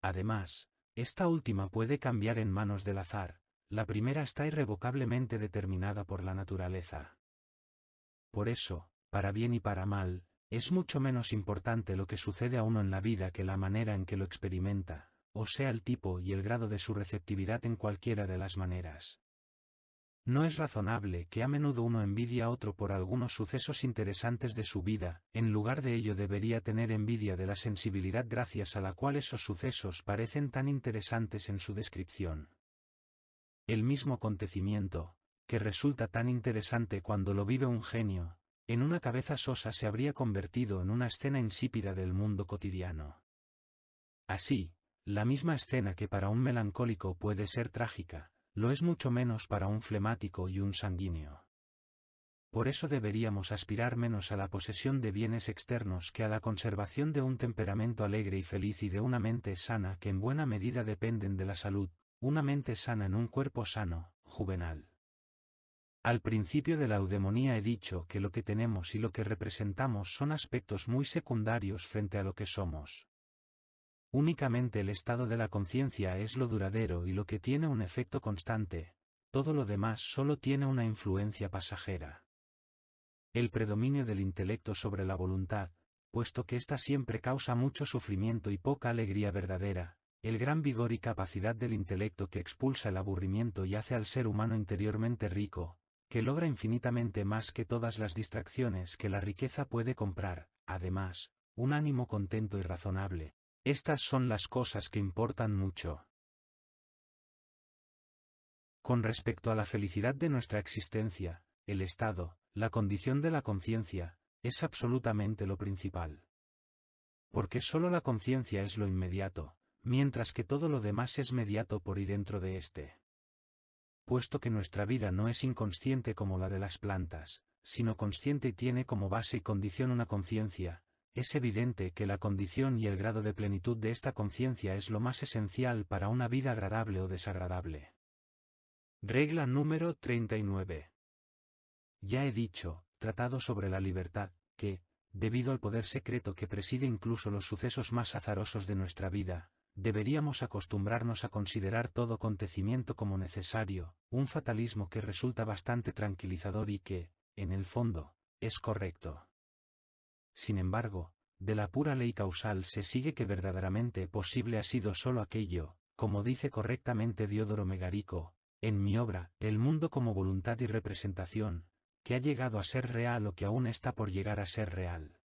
Además, esta última puede cambiar en manos del azar, la primera está irrevocablemente determinada por la naturaleza. Por eso, para bien y para mal, es mucho menos importante lo que sucede a uno en la vida que la manera en que lo experimenta, o sea el tipo y el grado de su receptividad en cualquiera de las maneras. No es razonable que a menudo uno envidie a otro por algunos sucesos interesantes de su vida, en lugar de ello debería tener envidia de la sensibilidad gracias a la cual esos sucesos parecen tan interesantes en su descripción. El mismo acontecimiento, que resulta tan interesante cuando lo vive un genio, en una cabeza sosa se habría convertido en una escena insípida del mundo cotidiano. Así, la misma escena que para un melancólico puede ser trágica, lo es mucho menos para un flemático y un sanguíneo. Por eso deberíamos aspirar menos a la posesión de bienes externos que a la conservación de un temperamento alegre y feliz y de una mente sana que en buena medida dependen de la salud, una mente sana en un cuerpo sano, Juvenal. Al principio de la eudemonía he dicho que lo que tenemos y lo que representamos son aspectos muy secundarios frente a lo que somos. Únicamente el estado de la conciencia es lo duradero y lo que tiene un efecto constante, todo lo demás solo tiene una influencia pasajera. El predominio del intelecto sobre la voluntad, puesto que ésta siempre causa mucho sufrimiento y poca alegría verdadera, el gran vigor y capacidad del intelecto que expulsa el aburrimiento y hace al ser humano interiormente rico, que logra infinitamente más que todas las distracciones que la riqueza puede comprar, además, un ánimo contento y razonable. Estas son las cosas que importan mucho. Con respecto a la felicidad de nuestra existencia, el estado, la condición de la conciencia, es absolutamente lo principal. Porque sólo la conciencia es lo inmediato, mientras que todo lo demás es mediato por y dentro de éste. Puesto que nuestra vida no es inconsciente como la de las plantas, sino consciente y tiene como base y condición una conciencia, es evidente que la condición y el grado de plenitud de esta conciencia es lo más esencial para una vida agradable o desagradable. Regla número 39. Ya he dicho, tratado sobre la libertad, que, debido al poder secreto que preside incluso los sucesos más azarosos de nuestra vida, deberíamos acostumbrarnos a considerar todo acontecimiento como necesario, un fatalismo que resulta bastante tranquilizador y que, en el fondo, es correcto. Sin embargo, de la pura ley causal se sigue que verdaderamente posible ha sido sólo aquello, como dice correctamente Diodoro Megarico, en mi obra, El mundo como voluntad y representación, que ha llegado a ser real o que aún está por llegar a ser real.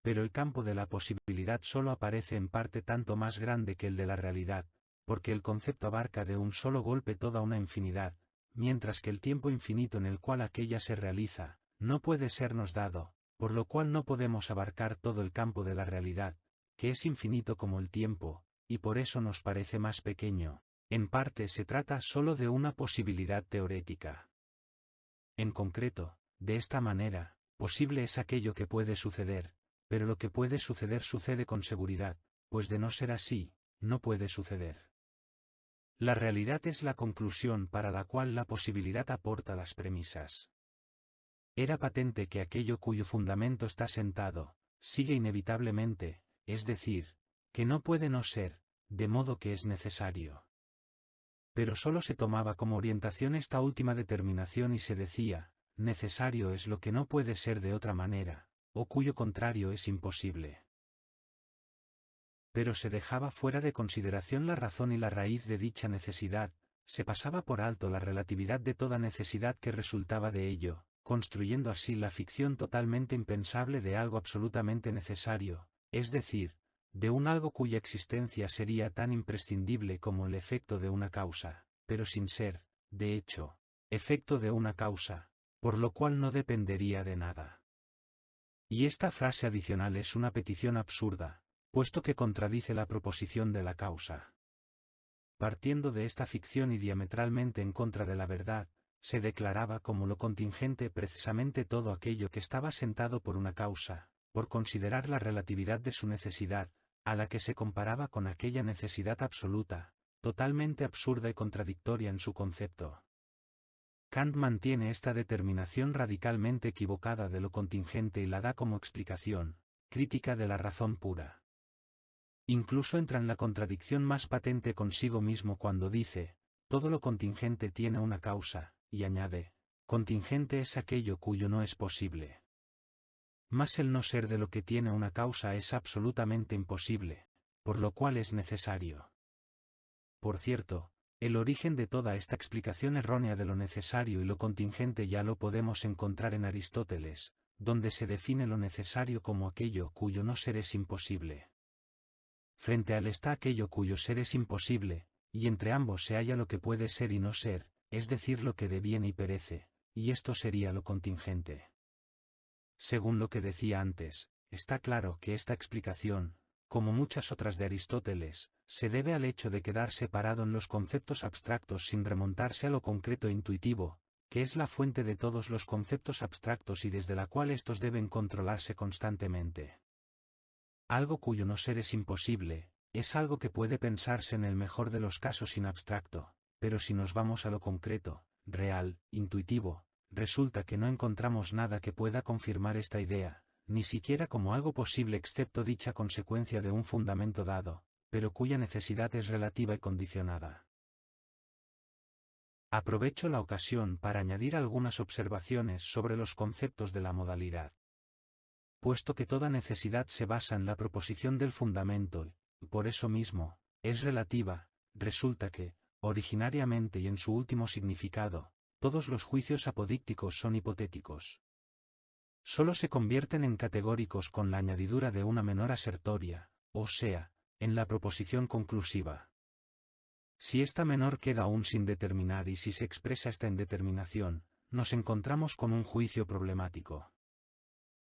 Pero el campo de la posibilidad solo aparece en parte tanto más grande que el de la realidad, porque el concepto abarca de un solo golpe toda una infinidad, mientras que el tiempo infinito en el cual aquella se realiza, no puede sernos dado, por lo cual no podemos abarcar todo el campo de la realidad, que es infinito como el tiempo, y por eso nos parece más pequeño. En parte se trata solo de una posibilidad teorética. En concreto, de esta manera, posible es aquello que puede suceder, pero lo que puede suceder sucede con seguridad, pues de no ser así, no puede suceder. La realidad es la conclusión para la cual la posibilidad aporta las premisas. Era patente que aquello cuyo fundamento está sentado, sigue inevitablemente, es decir, que no puede no ser, de modo que es necesario. Pero solo se tomaba como orientación esta última determinación y se decía, necesario es lo que no puede ser de otra manera, o cuyo contrario es imposible. Pero se dejaba fuera de consideración la razón y la raíz de dicha necesidad, se pasaba por alto la relatividad de toda necesidad que resultaba de ello, construyendo así la ficción totalmente impensable de algo absolutamente necesario, es decir, de un algo cuya existencia sería tan imprescindible como el efecto de una causa, pero sin ser, de hecho, efecto de una causa, por lo cual no dependería de nada. Y esta frase adicional es una petición absurda, puesto que contradice la proposición de la causa. Partiendo de esta ficción y diametralmente en contra de la verdad, se declaraba como lo contingente precisamente todo aquello que estaba sentado por una causa, por considerar la relatividad de su necesidad, a la que se comparaba con aquella necesidad absoluta, totalmente absurda y contradictoria en su concepto. Kant mantiene esta determinación radicalmente equivocada de lo contingente y la da como explicación, crítica de la razón pura. Incluso entra en la contradicción más patente consigo mismo cuando dice, todo lo contingente tiene una causa, y añade, contingente es aquello cuyo no es posible. Mas el no ser de lo que tiene una causa es absolutamente imposible, por lo cual es necesario. Por cierto, el origen de toda esta explicación errónea de lo necesario y lo contingente ya lo podemos encontrar en Aristóteles, donde se define lo necesario como aquello cuyo no ser es imposible. Frente a él está aquello cuyo ser es imposible, y entre ambos se halla lo que puede ser y no ser, es decir lo que deviene y perece, y esto sería lo contingente. Según lo que decía antes, está claro que esta explicación, como muchas otras de Aristóteles, se debe al hecho de quedar separado en los conceptos abstractos sin remontarse a lo concreto e intuitivo, que es la fuente de todos los conceptos abstractos y desde la cual estos deben controlarse constantemente. Algo cuyo no ser es imposible, es algo que puede pensarse en el mejor de los casos sin abstracto, pero si nos vamos a lo concreto, real, intuitivo, resulta que no encontramos nada que pueda confirmar esta idea, ni siquiera como algo posible excepto dicha consecuencia de un fundamento dado, pero cuya necesidad es relativa y condicionada. Aprovecho la ocasión para añadir algunas observaciones sobre los conceptos de la modalidad. Puesto que toda necesidad se basa en la proposición del fundamento, y por eso mismo, es relativa, resulta que, originariamente y en su último significado, todos los juicios apodícticos son hipotéticos. Solo se convierten en categóricos con la añadidura de una menor asertoria, o sea, en la proposición conclusiva. Si esta menor queda aún sin determinar y si se expresa esta indeterminación, nos encontramos con un juicio problemático.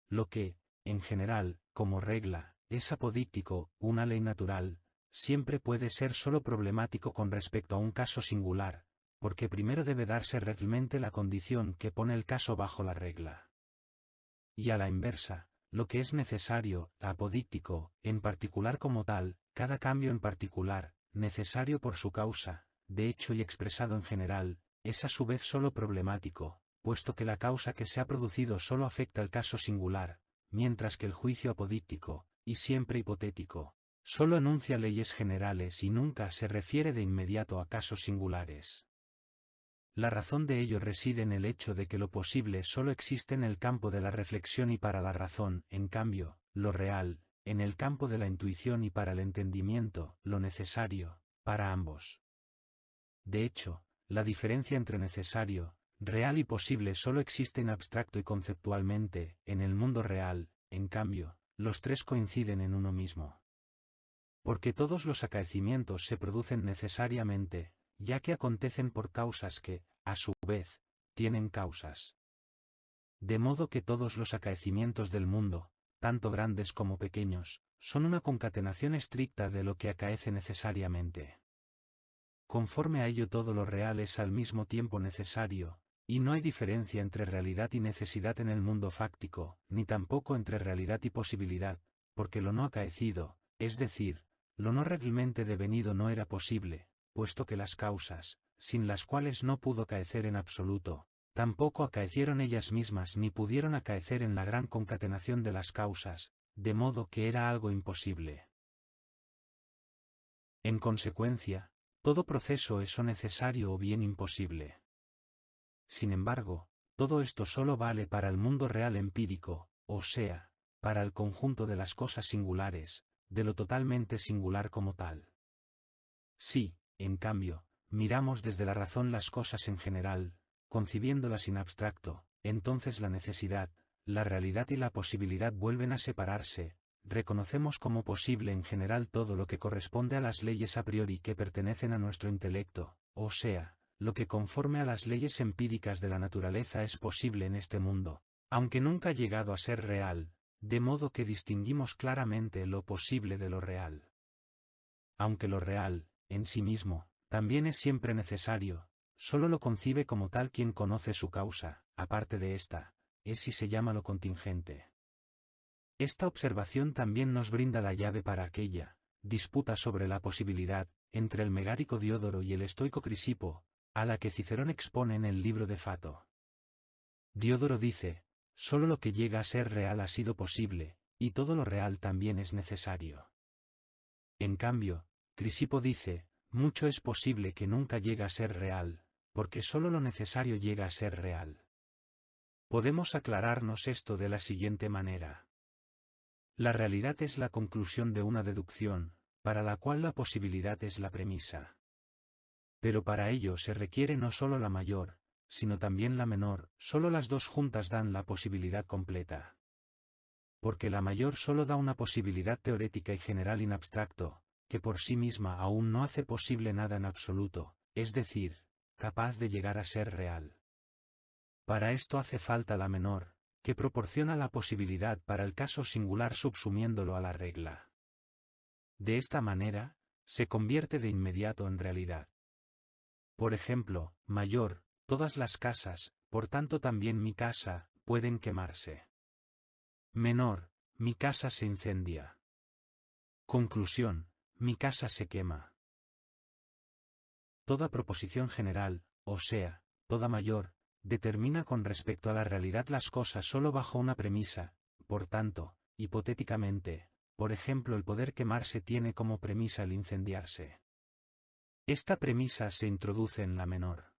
Lo que, en general, como regla, es apodíctico, una ley natural, siempre puede ser solo problemático con respecto a un caso singular, porque primero debe darse realmente la condición que pone el caso bajo la regla. Y a la inversa, lo que es necesario, apodíctico, en particular como tal, cada cambio en particular, necesario por su causa, de hecho y expresado en general, es a su vez solo problemático, puesto que la causa que se ha producido solo afecta el caso singular, mientras que el juicio apodíctico, y siempre hipotético, solo enuncia leyes generales y nunca se refiere de inmediato a casos singulares. La razón de ello reside en el hecho de que lo posible solo existe en el campo de la reflexión y para la razón, en cambio, lo real, en el campo de la intuición y para el entendimiento, lo necesario, para ambos. De hecho, la diferencia entre necesario, real y posible solo existe en abstracto y conceptualmente, en el mundo real, en cambio, los tres coinciden en uno mismo. Porque todos los acaecimientos se producen necesariamente, ya que acontecen por causas que, a su vez, tienen causas. De modo que todos los acaecimientos del mundo, tanto grandes como pequeños, son una concatenación estricta de lo que acaece necesariamente. Conforme a ello todo lo real es al mismo tiempo necesario, y no hay diferencia entre realidad y necesidad en el mundo fáctico, ni tampoco entre realidad y posibilidad, porque lo no acaecido, es decir, lo no realmente devenido no era posible, puesto que las causas, sin las cuales no pudo acaecer en absoluto, tampoco acaecieron ellas mismas ni pudieron acaecer en la gran concatenación de las causas, de modo que era algo imposible. En consecuencia, todo proceso es o necesario o bien imposible. Sin embargo, Todo esto solo vale para el mundo real empírico, o sea, para el conjunto de las cosas singulares, de lo totalmente singular como tal. Si, en cambio, miramos desde la razón las cosas en general, concibiéndolas in abstracto, entonces la necesidad, la realidad y la posibilidad vuelven a separarse. Reconocemos como posible en general todo lo que corresponde a las leyes a priori que pertenecen a nuestro intelecto, o sea, lo que conforme a las leyes empíricas de la naturaleza es posible en este mundo, aunque nunca ha llegado a ser real, de modo que distinguimos claramente lo posible de lo real. Aunque lo real, en sí mismo, también es siempre necesario, solo lo concibe como tal quien conoce su causa, aparte de esta, es y se llama lo contingente. Esta observación también nos brinda la llave para aquella disputa sobre la posibilidad, entre el megárico Diodoro y el estoico Crisipo, a la que Cicerón expone en el libro de Fato. Diodoro dice, solo lo que llega a ser real ha sido posible, y todo lo real también es necesario. En cambio, Crisipo dice, mucho es posible que nunca llegue a ser real, porque solo lo necesario llega a ser real. Podemos aclararnos esto de la siguiente manera. La realidad es la conclusión de una deducción, para la cual la posibilidad es la premisa. Pero para ello se requiere no solo la mayor, sino también la menor, solo las dos juntas dan la posibilidad completa. Porque la mayor solo da una posibilidad teórica y general in abstracto, que por sí misma aún no hace posible nada en absoluto, es decir, capaz de llegar a ser real. Para esto hace falta la menor, que proporciona la posibilidad para el caso singular subsumiéndolo a la regla. De esta manera, se convierte de inmediato en realidad. Por ejemplo, mayor, todas las casas, por tanto también mi casa, pueden quemarse. Menor, mi casa se incendia. Conclusión, mi casa se quema. Toda proposición general, o sea, toda mayor, determina con respecto a la realidad las cosas solo bajo una premisa, por tanto, hipotéticamente, por ejemplo el poder quemarse tiene como premisa el incendiarse. Esta premisa se introduce en la menor.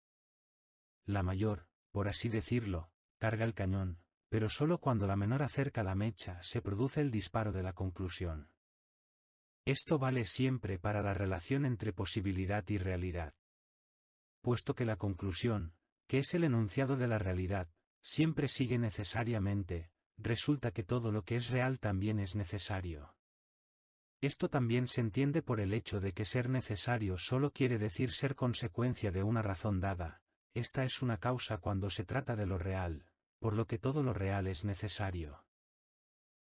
La mayor, por así decirlo, carga el cañón, pero solo cuando la menor acerca la mecha se produce el disparo de la conclusión. Esto vale siempre para la relación entre posibilidad y realidad. Puesto que la conclusión, que es el enunciado de la realidad, siempre sigue necesariamente, resulta que todo lo que es real también es necesario. Esto también se entiende por el hecho de que ser necesario solo quiere decir ser consecuencia de una razón dada, esta es una causa cuando se trata de lo real, por lo que todo lo real es necesario.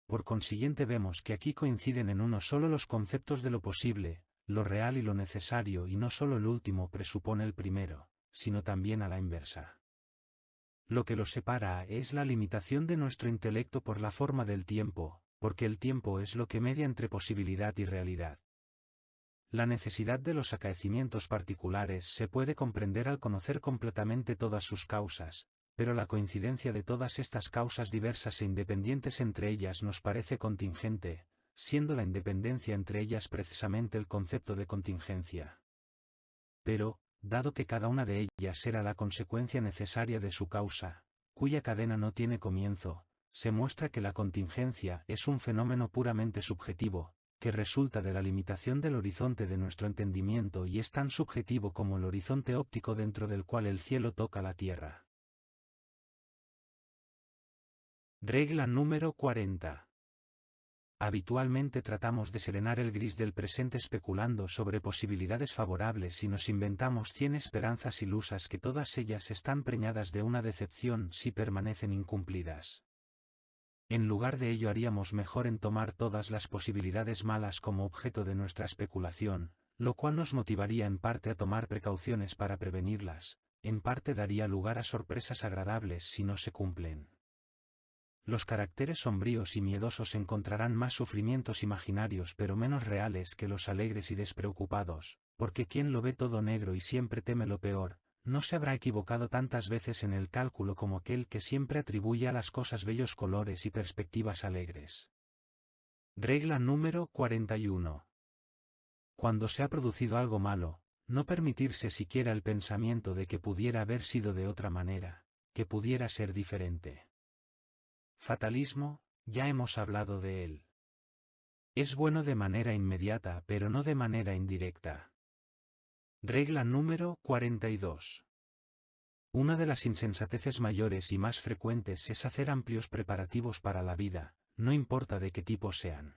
Por consiguiente vemos que aquí coinciden en uno solo los conceptos de lo posible, lo real y lo necesario y no solo el último presupone el primero, sino también a la inversa. Lo que los separa es la limitación de nuestro intelecto por la forma del tiempo, porque el tiempo es lo que media entre posibilidad y realidad. La necesidad de los acaecimientos particulares se puede comprender al conocer completamente todas sus causas, pero la coincidencia de todas estas causas diversas e independientes entre ellas nos parece contingente, siendo la independencia entre ellas precisamente el concepto de contingencia. Pero, dado que cada una de ellas era la consecuencia necesaria de su causa, cuya cadena no tiene comienzo, se muestra que la contingencia es un fenómeno puramente subjetivo, que resulta de la limitación del horizonte de nuestro entendimiento y es tan subjetivo como el horizonte óptico dentro del cual el cielo toca la tierra. Regla número 40. Habitualmente tratamos de serenar el gris del presente especulando sobre posibilidades favorables y nos inventamos 100 esperanzas ilusas que todas ellas están preñadas de una decepción si permanecen incumplidas. En lugar de ello haríamos mejor en tomar todas las posibilidades malas como objeto de nuestra especulación, lo cual nos motivaría en parte a tomar precauciones para prevenirlas, en parte daría lugar a sorpresas agradables si no se cumplen. Los caracteres sombríos y miedosos encontrarán más sufrimientos imaginarios pero menos reales que los alegres y despreocupados, porque quien lo ve todo negro y siempre teme lo peor, no se habrá equivocado tantas veces en el cálculo como aquel que siempre atribuye a las cosas bellos colores y perspectivas alegres. Regla número 41. Cuando se ha producido algo malo, no permitirse siquiera el pensamiento de que pudiera haber sido de otra manera, que pudiera ser diferente. Fatalismo, ya hemos hablado de él. Es bueno de manera inmediata pero no de manera indirecta. Regla número 42. Una de las insensateces mayores y más frecuentes es hacer amplios preparativos para la vida, no importa de qué tipo sean.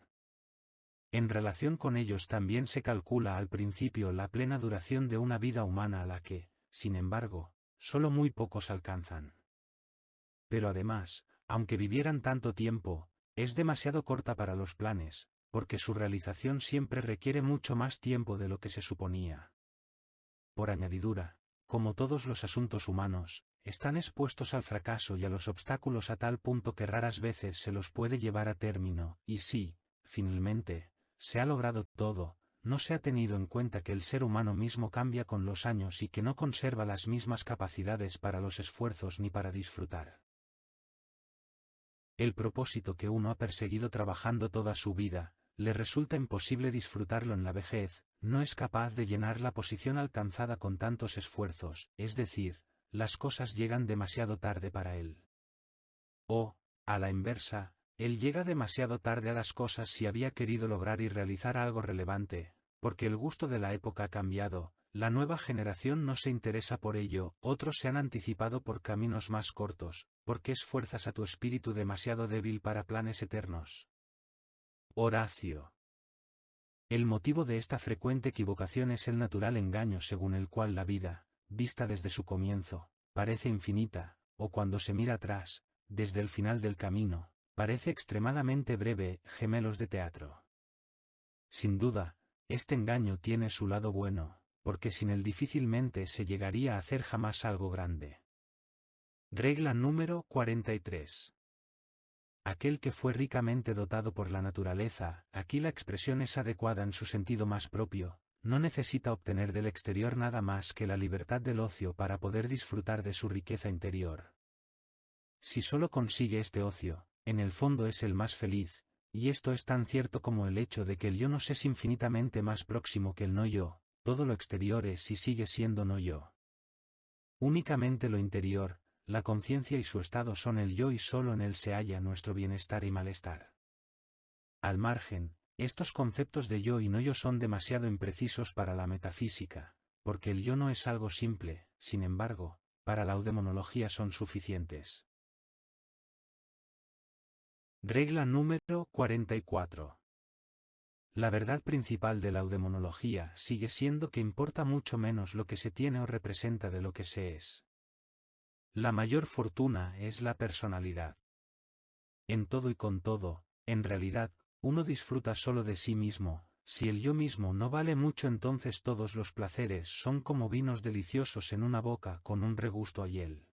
En relación con ellos también se calcula al principio la plena duración de una vida humana a la que, sin embargo, solo muy pocos alcanzan. Pero además, aunque vivieran tanto tiempo, es demasiado corta para los planes, porque su realización siempre requiere mucho más tiempo de lo que se suponía. Por añadidura, como todos los asuntos humanos, están expuestos al fracaso y a los obstáculos a tal punto que raras veces se los puede llevar a término, y si, finalmente, se ha logrado todo, no se ha tenido en cuenta que el ser humano mismo cambia con los años y que no conserva las mismas capacidades para los esfuerzos ni para disfrutar. El propósito que uno ha perseguido trabajando toda su vida, le resulta imposible disfrutarlo en la vejez, no es capaz de llenar la posición alcanzada con tantos esfuerzos, es decir, las cosas llegan demasiado tarde para él. O, a la inversa, él llega demasiado tarde a las cosas si había querido lograr y realizar algo relevante, porque el gusto de la época ha cambiado, la nueva generación no se interesa por ello, otros se han anticipado por caminos más cortos, ¿por qué esfuerzas a tu espíritu demasiado débil para planes eternos? Horacio. El motivo de esta frecuente equivocación es el natural engaño según el cual la vida, vista desde su comienzo, parece infinita, o cuando se mira atrás, desde el final del camino, parece extremadamente breve, gemelos de teatro. Sin duda, este engaño tiene su lado bueno, porque sin él difícilmente se llegaría a hacer jamás algo grande. Regla número 43. Aquel que fue ricamente dotado por la naturaleza, aquí la expresión es adecuada en su sentido más propio, no necesita obtener del exterior nada más que la libertad del ocio para poder disfrutar de su riqueza interior. Si solo consigue este ocio, en el fondo es el más feliz, y esto es tan cierto como el hecho de que el yo no es infinitamente más próximo que el no yo, todo lo exterior es y sigue siendo no yo. Únicamente lo interior, la conciencia y su estado son el yo y solo en él se halla nuestro bienestar y malestar. Al margen, estos conceptos de yo y no yo son demasiado imprecisos para la metafísica, porque el yo no es algo simple, sin embargo, para la eudemonología son suficientes. Regla número 44. La verdad principal de la eudemonología sigue siendo que importa mucho menos lo que se tiene o representa de lo que se es. La mayor fortuna es la personalidad. En todo y con todo, en realidad, uno disfruta solo de sí mismo, si el yo mismo no vale mucho entonces todos los placeres son como vinos deliciosos en una boca con un regusto a hiel.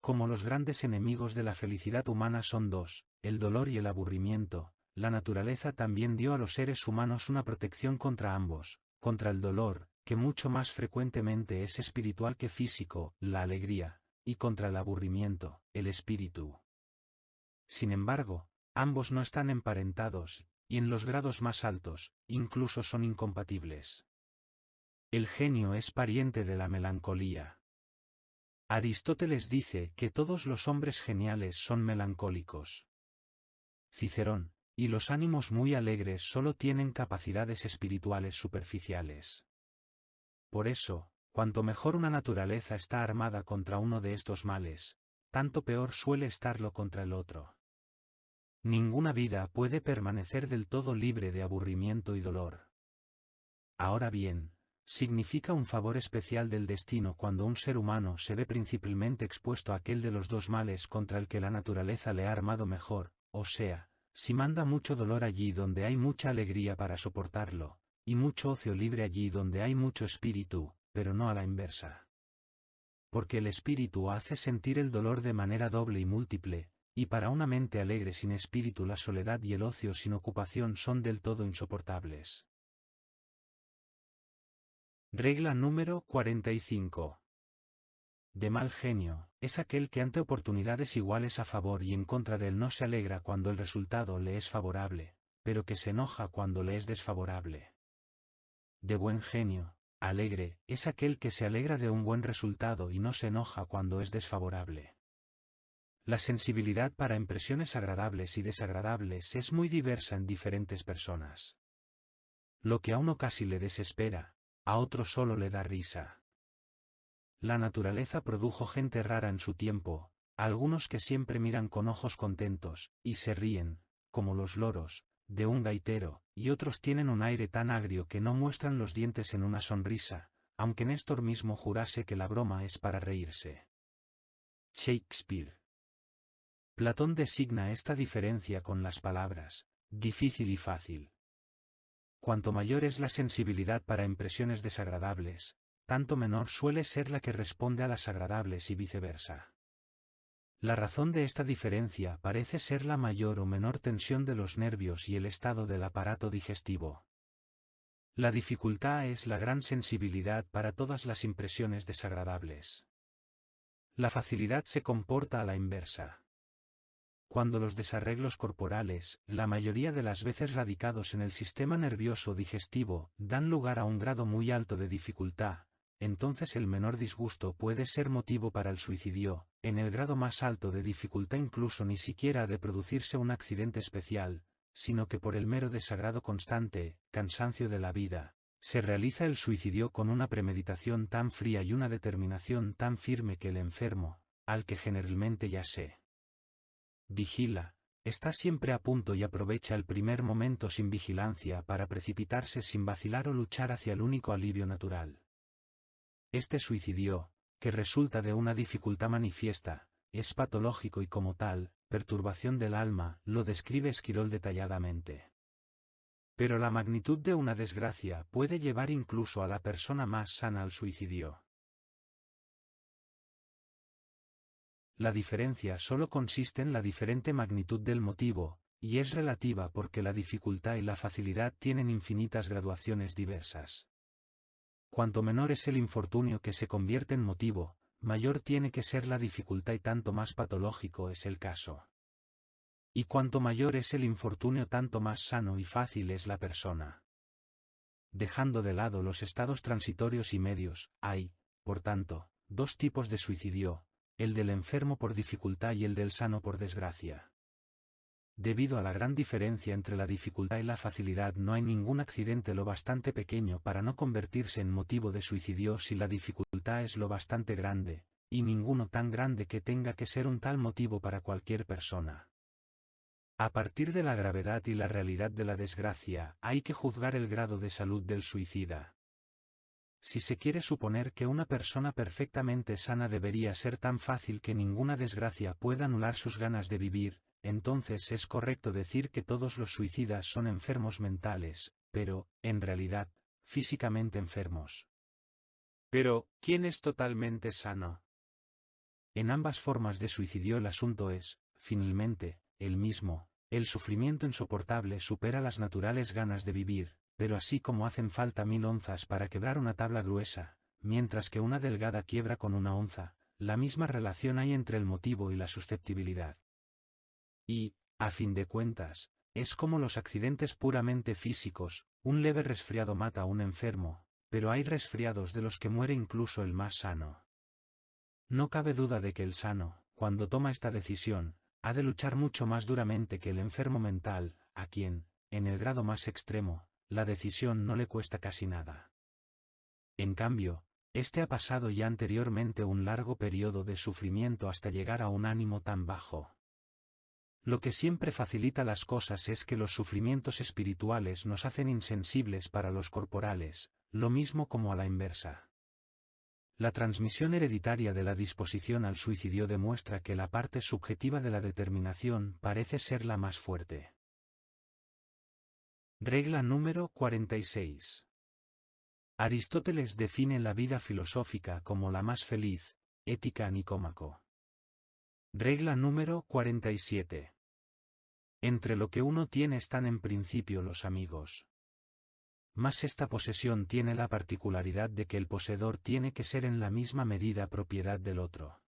Como los grandes enemigos de la felicidad humana son dos, el dolor y el aburrimiento, la naturaleza también dio a los seres humanos una protección contra ambos, contra el dolor, que mucho más frecuentemente es espiritual que físico, la alegría, y contra el aburrimiento, el espíritu. Sin embargo, ambos no están emparentados, y en los grados más altos, incluso son incompatibles. El genio es pariente de la melancolía. Aristóteles dice que todos los hombres geniales son melancólicos. Cicerón, y los ánimos muy alegres solo tienen capacidades espirituales superficiales. Por eso, cuanto mejor una naturaleza está armada contra uno de estos males, tanto peor suele estarlo contra el otro. Ninguna vida puede permanecer del todo libre de aburrimiento y dolor. Ahora bien, significa un favor especial del destino cuando un ser humano se ve principalmente expuesto a aquel de los dos males contra el que la naturaleza le ha armado mejor, o sea, si manda mucho dolor allí donde hay mucha alegría para soportarlo, y mucho ocio libre allí donde hay mucho espíritu, pero no a la inversa. Porque el espíritu hace sentir el dolor de manera doble y múltiple, y para una mente alegre sin espíritu la soledad y el ocio sin ocupación son del todo insoportables. Regla número 45. De mal genio, es aquel que ante oportunidades iguales a favor y en contra de él no se alegra cuando el resultado le es favorable, pero que se enoja cuando le es desfavorable. De buen genio, Alegre es aquel que se alegra de un buen resultado y no se enoja cuando es desfavorable. La sensibilidad para impresiones agradables y desagradables es muy diversa en diferentes personas. Lo que a uno casi le desespera, a otro solo le da risa. La naturaleza produjo gente rara en su tiempo, algunos que siempre miran con ojos contentos, y se ríen, como los loros, de un gaitero, y otros tienen un aire tan agrio que no muestran los dientes en una sonrisa, aunque Néstor mismo jurase que la broma es para reírse. Shakespeare. Platón designa esta diferencia con las palabras, difícil y fácil. Cuanto mayor es la sensibilidad para impresiones desagradables, tanto menor suele ser la que responde a las agradables y viceversa. La razón de esta diferencia parece ser la mayor o menor tensión de los nervios y el estado del aparato digestivo. La dificultad es la gran sensibilidad para todas las impresiones desagradables. La facilidad se comporta a la inversa. Cuando los desarreglos corporales, la mayoría de las veces radicados en el sistema nervioso digestivo, dan lugar a un grado muy alto de dificultad, entonces el menor disgusto puede ser motivo para el suicidio. En el grado más alto de dificultad incluso ni siquiera ha de producirse un accidente especial, sino que por el mero desagrado constante, cansancio de la vida, se realiza el suicidio con una premeditación tan fría y una determinación tan firme que el enfermo, al que generalmente ya se vigila, está siempre a punto y aprovecha el primer momento sin vigilancia para precipitarse sin vacilar o luchar hacia el único alivio natural. Este suicidio, que resulta de una dificultad manifiesta, es patológico y como tal, perturbación del alma, lo describe Esquirol detalladamente. Pero la magnitud de una desgracia puede llevar incluso a la persona más sana al suicidio. La diferencia solo consiste en la diferente magnitud del motivo, y es relativa porque la dificultad y la facilidad tienen infinitas graduaciones diversas. Cuanto menor es el infortunio que se convierte en motivo, mayor tiene que ser la dificultad y tanto más patológico es el caso. Y cuanto mayor es el infortunio tanto más sano y fácil es la persona. Dejando de lado los estados transitorios y medios, hay, por tanto, dos tipos de suicidio, el del enfermo por dificultad y el del sano por desgracia. Debido a la gran diferencia entre la dificultad y la facilidad no hay ningún accidente lo bastante pequeño para no convertirse en motivo de suicidio si la dificultad es lo bastante grande, y ninguno tan grande que tenga que ser un tal motivo para cualquier persona. A partir de la gravedad y la realidad de la desgracia, hay que juzgar el grado de salud del suicida. Si se quiere suponer que una persona perfectamente sana debería ser tan fácil que ninguna desgracia pueda anular sus ganas de vivir, entonces es correcto decir que todos los suicidas son enfermos mentales, pero, en realidad, físicamente enfermos. Pero, ¿quién es totalmente sano? En ambas formas de suicidio el asunto es, finalmente, el mismo. El sufrimiento insoportable supera las naturales ganas de vivir, pero así como hacen falta 1000 onzas para quebrar una tabla gruesa, mientras que una delgada quiebra con una onza, la misma relación hay entre el motivo y la susceptibilidad. Y, a fin de cuentas, es como los accidentes puramente físicos, un leve resfriado mata a un enfermo, pero hay resfriados de los que muere incluso el más sano. No cabe duda de que el sano, cuando toma esta decisión, ha de luchar mucho más duramente que el enfermo mental, a quien, en el grado más extremo, la decisión no le cuesta casi nada. En cambio, este ha pasado ya anteriormente un largo periodo de sufrimiento hasta llegar a un ánimo tan bajo. Lo que siempre facilita las cosas es que los sufrimientos espirituales nos hacen insensibles para los corporales, lo mismo como a la inversa. La transmisión hereditaria de la disposición al suicidio demuestra que la parte subjetiva de la determinación parece ser la más fuerte. Regla número 46. Aristóteles define la vida filosófica como la más feliz, Ética Nicómaco. Regla número 47. Entre lo que uno tiene están en principio los amigos. Mas esta posesión tiene la particularidad de que el poseedor tiene que ser en la misma medida propiedad del otro.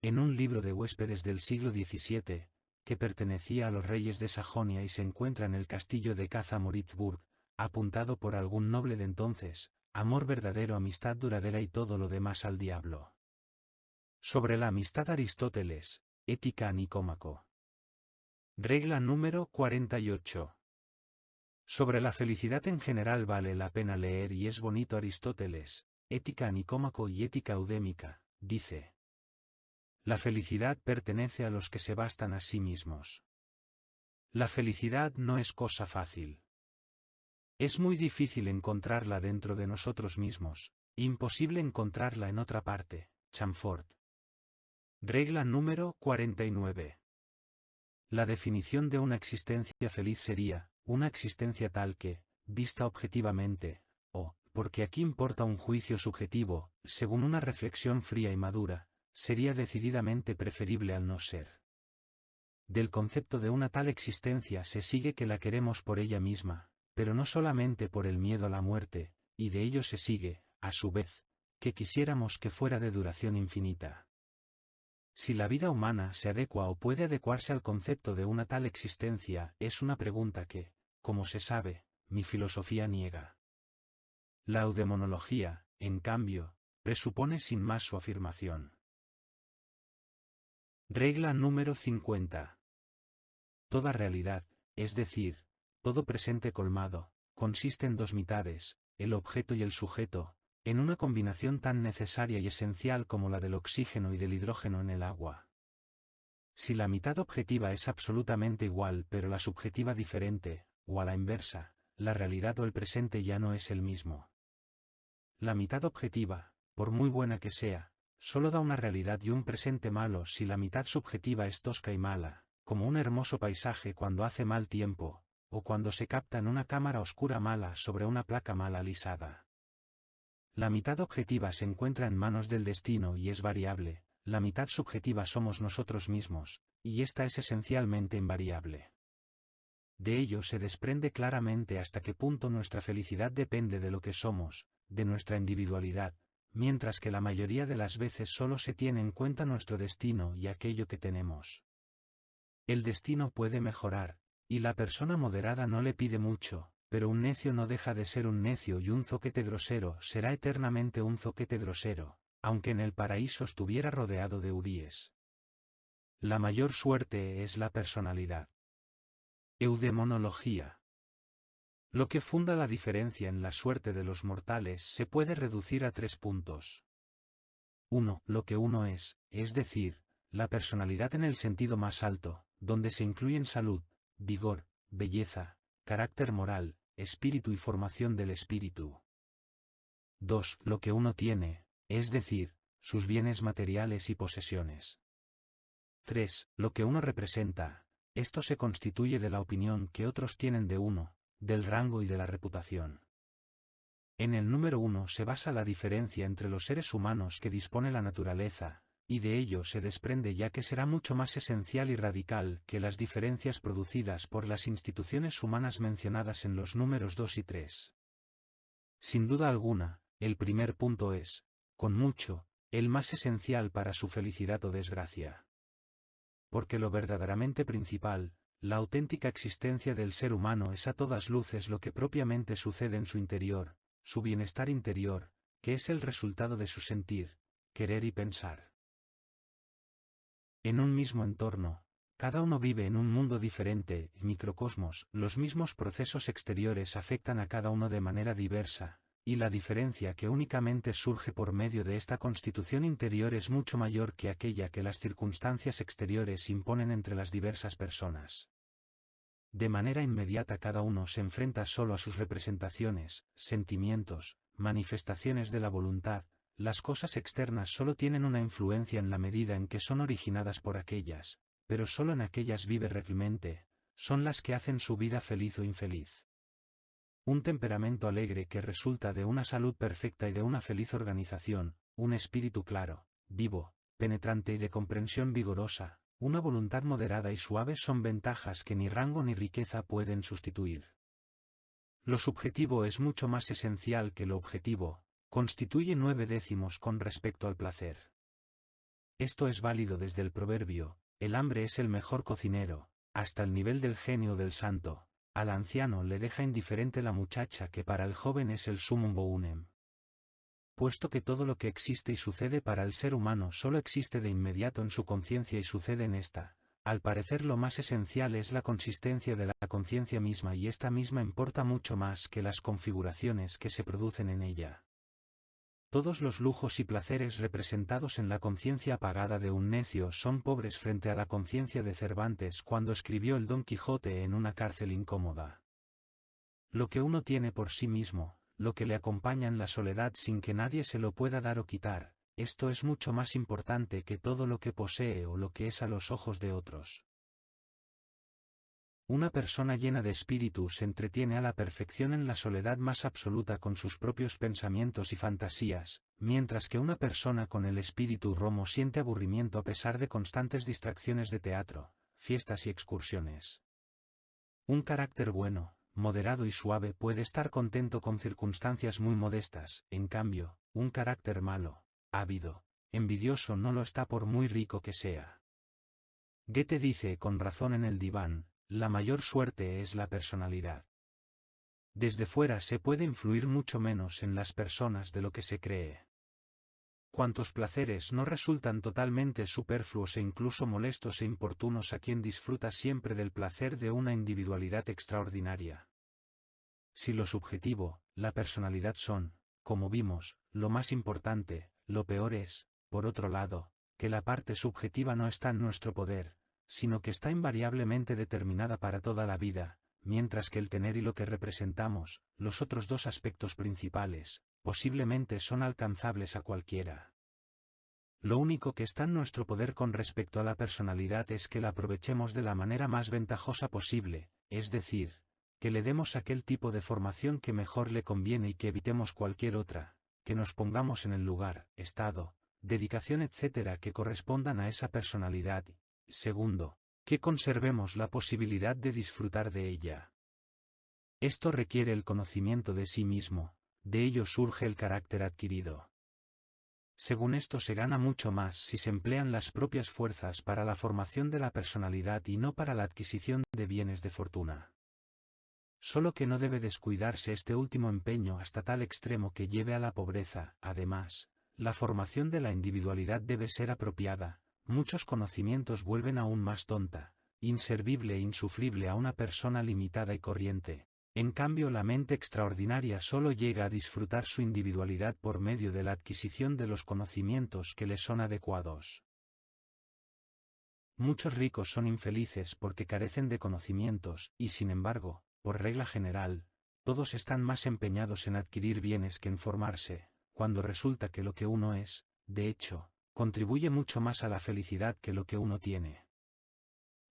En un libro de huéspedes del siglo XVII, que pertenecía a los reyes de Sajonia y se encuentra en el castillo de Caza Moritzburg, apuntado por algún noble de entonces, amor verdadero, amistad duradera y todo lo demás al diablo. Sobre la amistad, Aristóteles, Ética a Nicómaco. Regla número 48. Sobre la felicidad en general vale la pena leer y es bonito Aristóteles, Ética a Nicómaco y Ética Eudémica, dice: la felicidad pertenece a los que se bastan a sí mismos. La felicidad no es cosa fácil. Es muy difícil encontrarla dentro de nosotros mismos, imposible encontrarla en otra parte. Chamfort. Regla número 49. La definición de una existencia feliz sería, una existencia tal que, vista objetivamente, o, porque aquí importa un juicio subjetivo, según una reflexión fría y madura, sería decididamente preferible al no ser. Del concepto de una tal existencia se sigue que la queremos por ella misma, pero no solamente por el miedo a la muerte, y de ello se sigue, a su vez, que quisiéramos que fuera de duración infinita. Si la vida humana se adecua o puede adecuarse al concepto de una tal existencia es una pregunta que, como se sabe, mi filosofía niega. La eudemonología, en cambio, presupone sin más su afirmación. Regla número 50. Toda realidad, es decir, todo presente colmado, consiste en dos mitades, el objeto y el sujeto, en una combinación tan necesaria y esencial como la del oxígeno y del hidrógeno en el agua. Si la mitad objetiva es absolutamente igual pero la subjetiva diferente, o a la inversa, la realidad o el presente ya no es el mismo. La mitad objetiva, por muy buena que sea, solo da una realidad y un presente malo si la mitad subjetiva es tosca y mala, como un hermoso paisaje cuando hace mal tiempo, o cuando se capta en una cámara oscura mala sobre una placa mal alisada. La mitad objetiva se encuentra en manos del destino y es variable, la mitad subjetiva somos nosotros mismos, y esta es esencialmente invariable. De ello se desprende claramente hasta qué punto nuestra felicidad depende de lo que somos, de nuestra individualidad, mientras que la mayoría de las veces solo se tiene en cuenta nuestro destino y aquello que tenemos. El destino puede mejorar, y la persona moderada no le pide mucho, pero un necio no deja de ser un necio y un zoquete grosero será eternamente un zoquete grosero, aunque en el paraíso estuviera rodeado de huríes. La mayor suerte es la personalidad. Eudemonología. Lo que funda la diferencia en la suerte de los mortales se puede reducir a 3 puntos. 1. Lo que uno es decir, la personalidad en el sentido más alto, donde se incluyen salud, vigor, belleza, carácter moral, espíritu y formación del espíritu. 2. Lo que uno tiene, es decir, sus bienes materiales y posesiones. 3. Lo que uno representa, esto se constituye de la opinión que otros tienen de uno, del rango y de la reputación. En el número 1 se basa la diferencia entre los seres humanos que dispone la naturaleza, y de ello se desprende ya que será mucho más esencial y radical que las diferencias producidas por las instituciones humanas mencionadas en los números 2 y 3. Sin duda alguna, el primer punto es, con mucho, el más esencial para su felicidad o desgracia. Porque lo verdaderamente principal, la auténtica existencia del ser humano es a todas luces lo que propiamente sucede en su interior, su bienestar interior, que es el resultado de su sentir, querer y pensar. En un mismo entorno, cada uno vive en un mundo diferente, microcosmos, los mismos procesos exteriores afectan a cada uno de manera diversa, y la diferencia que únicamente surge por medio de esta constitución interior es mucho mayor que aquella que las circunstancias exteriores imponen entre las diversas personas. De manera inmediata cada uno se enfrenta solo a sus representaciones, sentimientos, manifestaciones de la voluntad. Las cosas externas solo tienen una influencia en la medida en que son originadas por aquellas, pero solo en aquellas vive realmente, son las que hacen su vida feliz o infeliz. Un temperamento alegre que resulta de una salud perfecta y de una feliz organización, un espíritu claro, vivo, penetrante y de comprensión vigorosa, una voluntad moderada y suave son ventajas que ni rango ni riqueza pueden sustituir. Lo subjetivo es mucho más esencial que lo objetivo, constituye 9/10 con respecto al placer. Esto es válido desde el proverbio, el hambre es el mejor cocinero, hasta el nivel del genio del santo, al anciano le deja indiferente la muchacha que para el joven es el summum bonum. puesto que todo lo que existe y sucede para el ser humano solo existe de inmediato en su conciencia y sucede en esta. Al parecer lo más esencial es la consistencia de la conciencia misma y esta misma importa mucho más que las configuraciones que se producen en ella. Todos los lujos y placeres representados en la conciencia apagada de un necio son pobres frente a la conciencia de Cervantes cuando escribió el Don Quijote en una cárcel incómoda. Lo que uno tiene por sí mismo, lo que le acompaña en la soledad sin que nadie se lo pueda dar o quitar, esto es mucho más importante que todo lo que posee o lo que es a los ojos de otros. Una persona llena de espíritu se entretiene a la perfección en la soledad más absoluta con sus propios pensamientos y fantasías, mientras que una persona con el espíritu romo siente aburrimiento a pesar de constantes distracciones de teatro, fiestas y excursiones. Un carácter bueno, moderado y suave puede estar contento con circunstancias muy modestas, en cambio, un carácter malo, ávido, envidioso no lo está por muy rico que sea. Goethe dice con razón en el diván, la mayor suerte es la personalidad. Desde fuera se puede influir mucho menos en las personas de lo que se cree. Cuantos placeres no resultan totalmente superfluos e incluso molestos e importunos a quien disfruta siempre del placer de una individualidad extraordinaria. Si lo subjetivo, la personalidad son, como vimos, lo más importante, lo peor es, por otro lado, que la parte subjetiva no está en nuestro poder, sino que está invariablemente determinada para toda la vida, mientras que el tener y lo que representamos, los otros dos aspectos principales, posiblemente son alcanzables a cualquiera. Lo único que está en nuestro poder con respecto a la personalidad es que la aprovechemos de la manera más ventajosa posible, es decir, que le demos aquel tipo de formación que mejor le conviene y que evitemos cualquier otra, que nos pongamos en el lugar, estado, dedicación etc. que correspondan a esa personalidad. Segundo, que conservemos la posibilidad de disfrutar de ella. Esto requiere el conocimiento de sí mismo, de ello surge el carácter adquirido. Según esto se gana mucho más si se emplean las propias fuerzas para la formación de la personalidad y no para la adquisición de bienes de fortuna. Solo que no debe descuidarse este último empeño hasta tal extremo que lleve a la pobreza. Además, la formación de la individualidad debe ser apropiada. Muchos conocimientos vuelven aún más tonta, inservible e insufrible a una persona limitada y corriente. En cambio, la mente extraordinaria solo llega a disfrutar su individualidad por medio de la adquisición de los conocimientos que le son adecuados. Muchos ricos son infelices porque carecen de conocimientos, y sin embargo, por regla general, todos están más empeñados en adquirir bienes que en formarse, cuando resulta que lo que uno es, de hecho, contribuye mucho más a la felicidad que lo que uno tiene.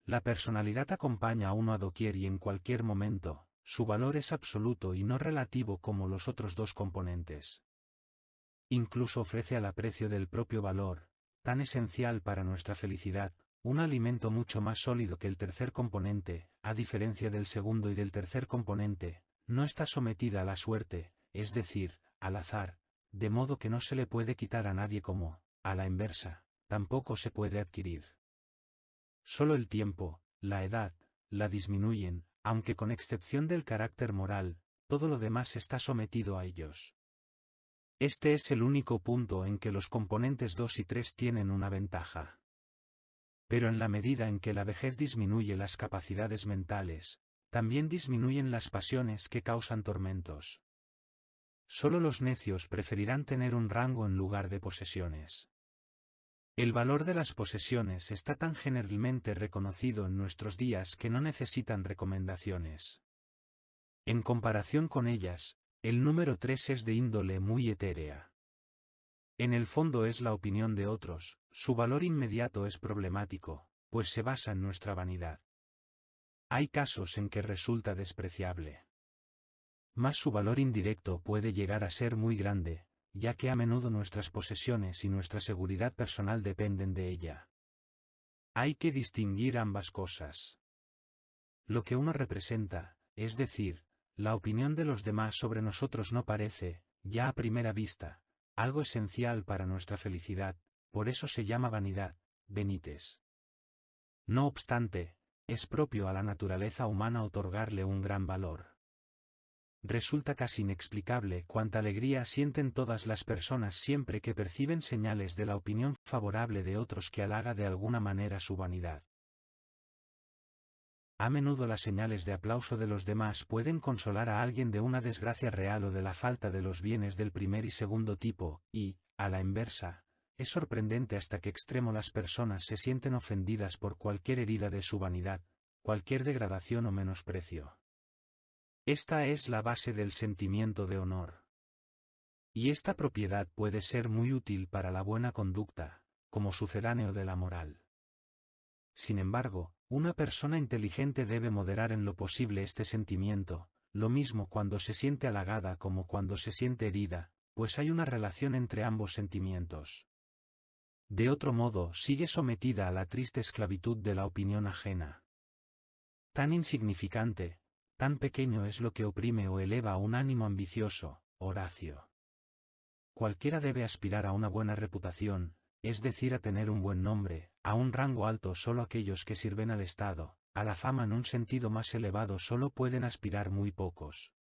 La personalidad acompaña a uno a doquier y en cualquier momento, su valor es absoluto y no relativo como los otros dos componentes. Incluso ofrece al aprecio del propio valor, tan esencial para nuestra felicidad, un alimento mucho más sólido que el tercer componente. A diferencia del segundo y del tercer componente, no está sometida a la suerte, es decir, al azar, de modo que no se le puede quitar a nadie como, a la inversa, tampoco se puede adquirir. Solo el tiempo, la edad, la disminuyen, aunque con excepción del carácter moral, todo lo demás está sometido a ellos. Este es el único punto en que los componentes 2 y 3 tienen una ventaja. Pero en la medida en que la vejez disminuye las capacidades mentales, también disminuyen las pasiones que causan tormentos. Solo los necios preferirán tener un rango en lugar de posesiones. El valor de las posesiones está tan generalmente reconocido en nuestros días que no necesitan recomendaciones. En comparación con ellas, el número 3 es de índole muy etérea. En el fondo es la opinión de otros, su valor inmediato es problemático, pues se basa en nuestra vanidad. Hay casos en que resulta despreciable. Mas su valor indirecto puede llegar a ser muy grande, ya que a menudo nuestras posesiones y nuestra seguridad personal dependen de ella. Hay que distinguir ambas cosas. Lo que uno representa, es decir, la opinión de los demás sobre nosotros no parece, ya a primera vista, algo esencial para nuestra felicidad, por eso se llama vanidad, vanitas. No obstante, es propio a la naturaleza humana otorgarle un gran valor. resulta casi inexplicable cuánta alegría sienten todas las personas siempre que perciben señales de la opinión favorable de otros que halaga de alguna manera su vanidad. A menudo las señales de aplauso de los demás pueden consolar a alguien de una desgracia real o de la falta de los bienes del primer y segundo tipo, y, a la inversa, es sorprendente hasta qué extremo las personas se sienten ofendidas por cualquier herida de su vanidad, cualquier degradación o menosprecio. Esta es la base del sentimiento de honor. Y esta propiedad puede ser muy útil para la buena conducta, como sucedáneo de la moral. Sin embargo, una persona inteligente debe moderar en lo posible este sentimiento, lo mismo cuando se siente halagada como cuando se siente herida, pues hay una relación entre ambos sentimientos. De otro modo, sigue sometida a la triste esclavitud de la opinión ajena. Tan insignificante, tan pequeño es lo que oprime o eleva a un ánimo ambicioso, Horacio. Cualquiera debe aspirar a una buena reputación, es decir, a tener un buen nombre, a un rango alto solo aquellos que sirven al Estado, a la fama en un sentido más elevado solo pueden aspirar muy pocos.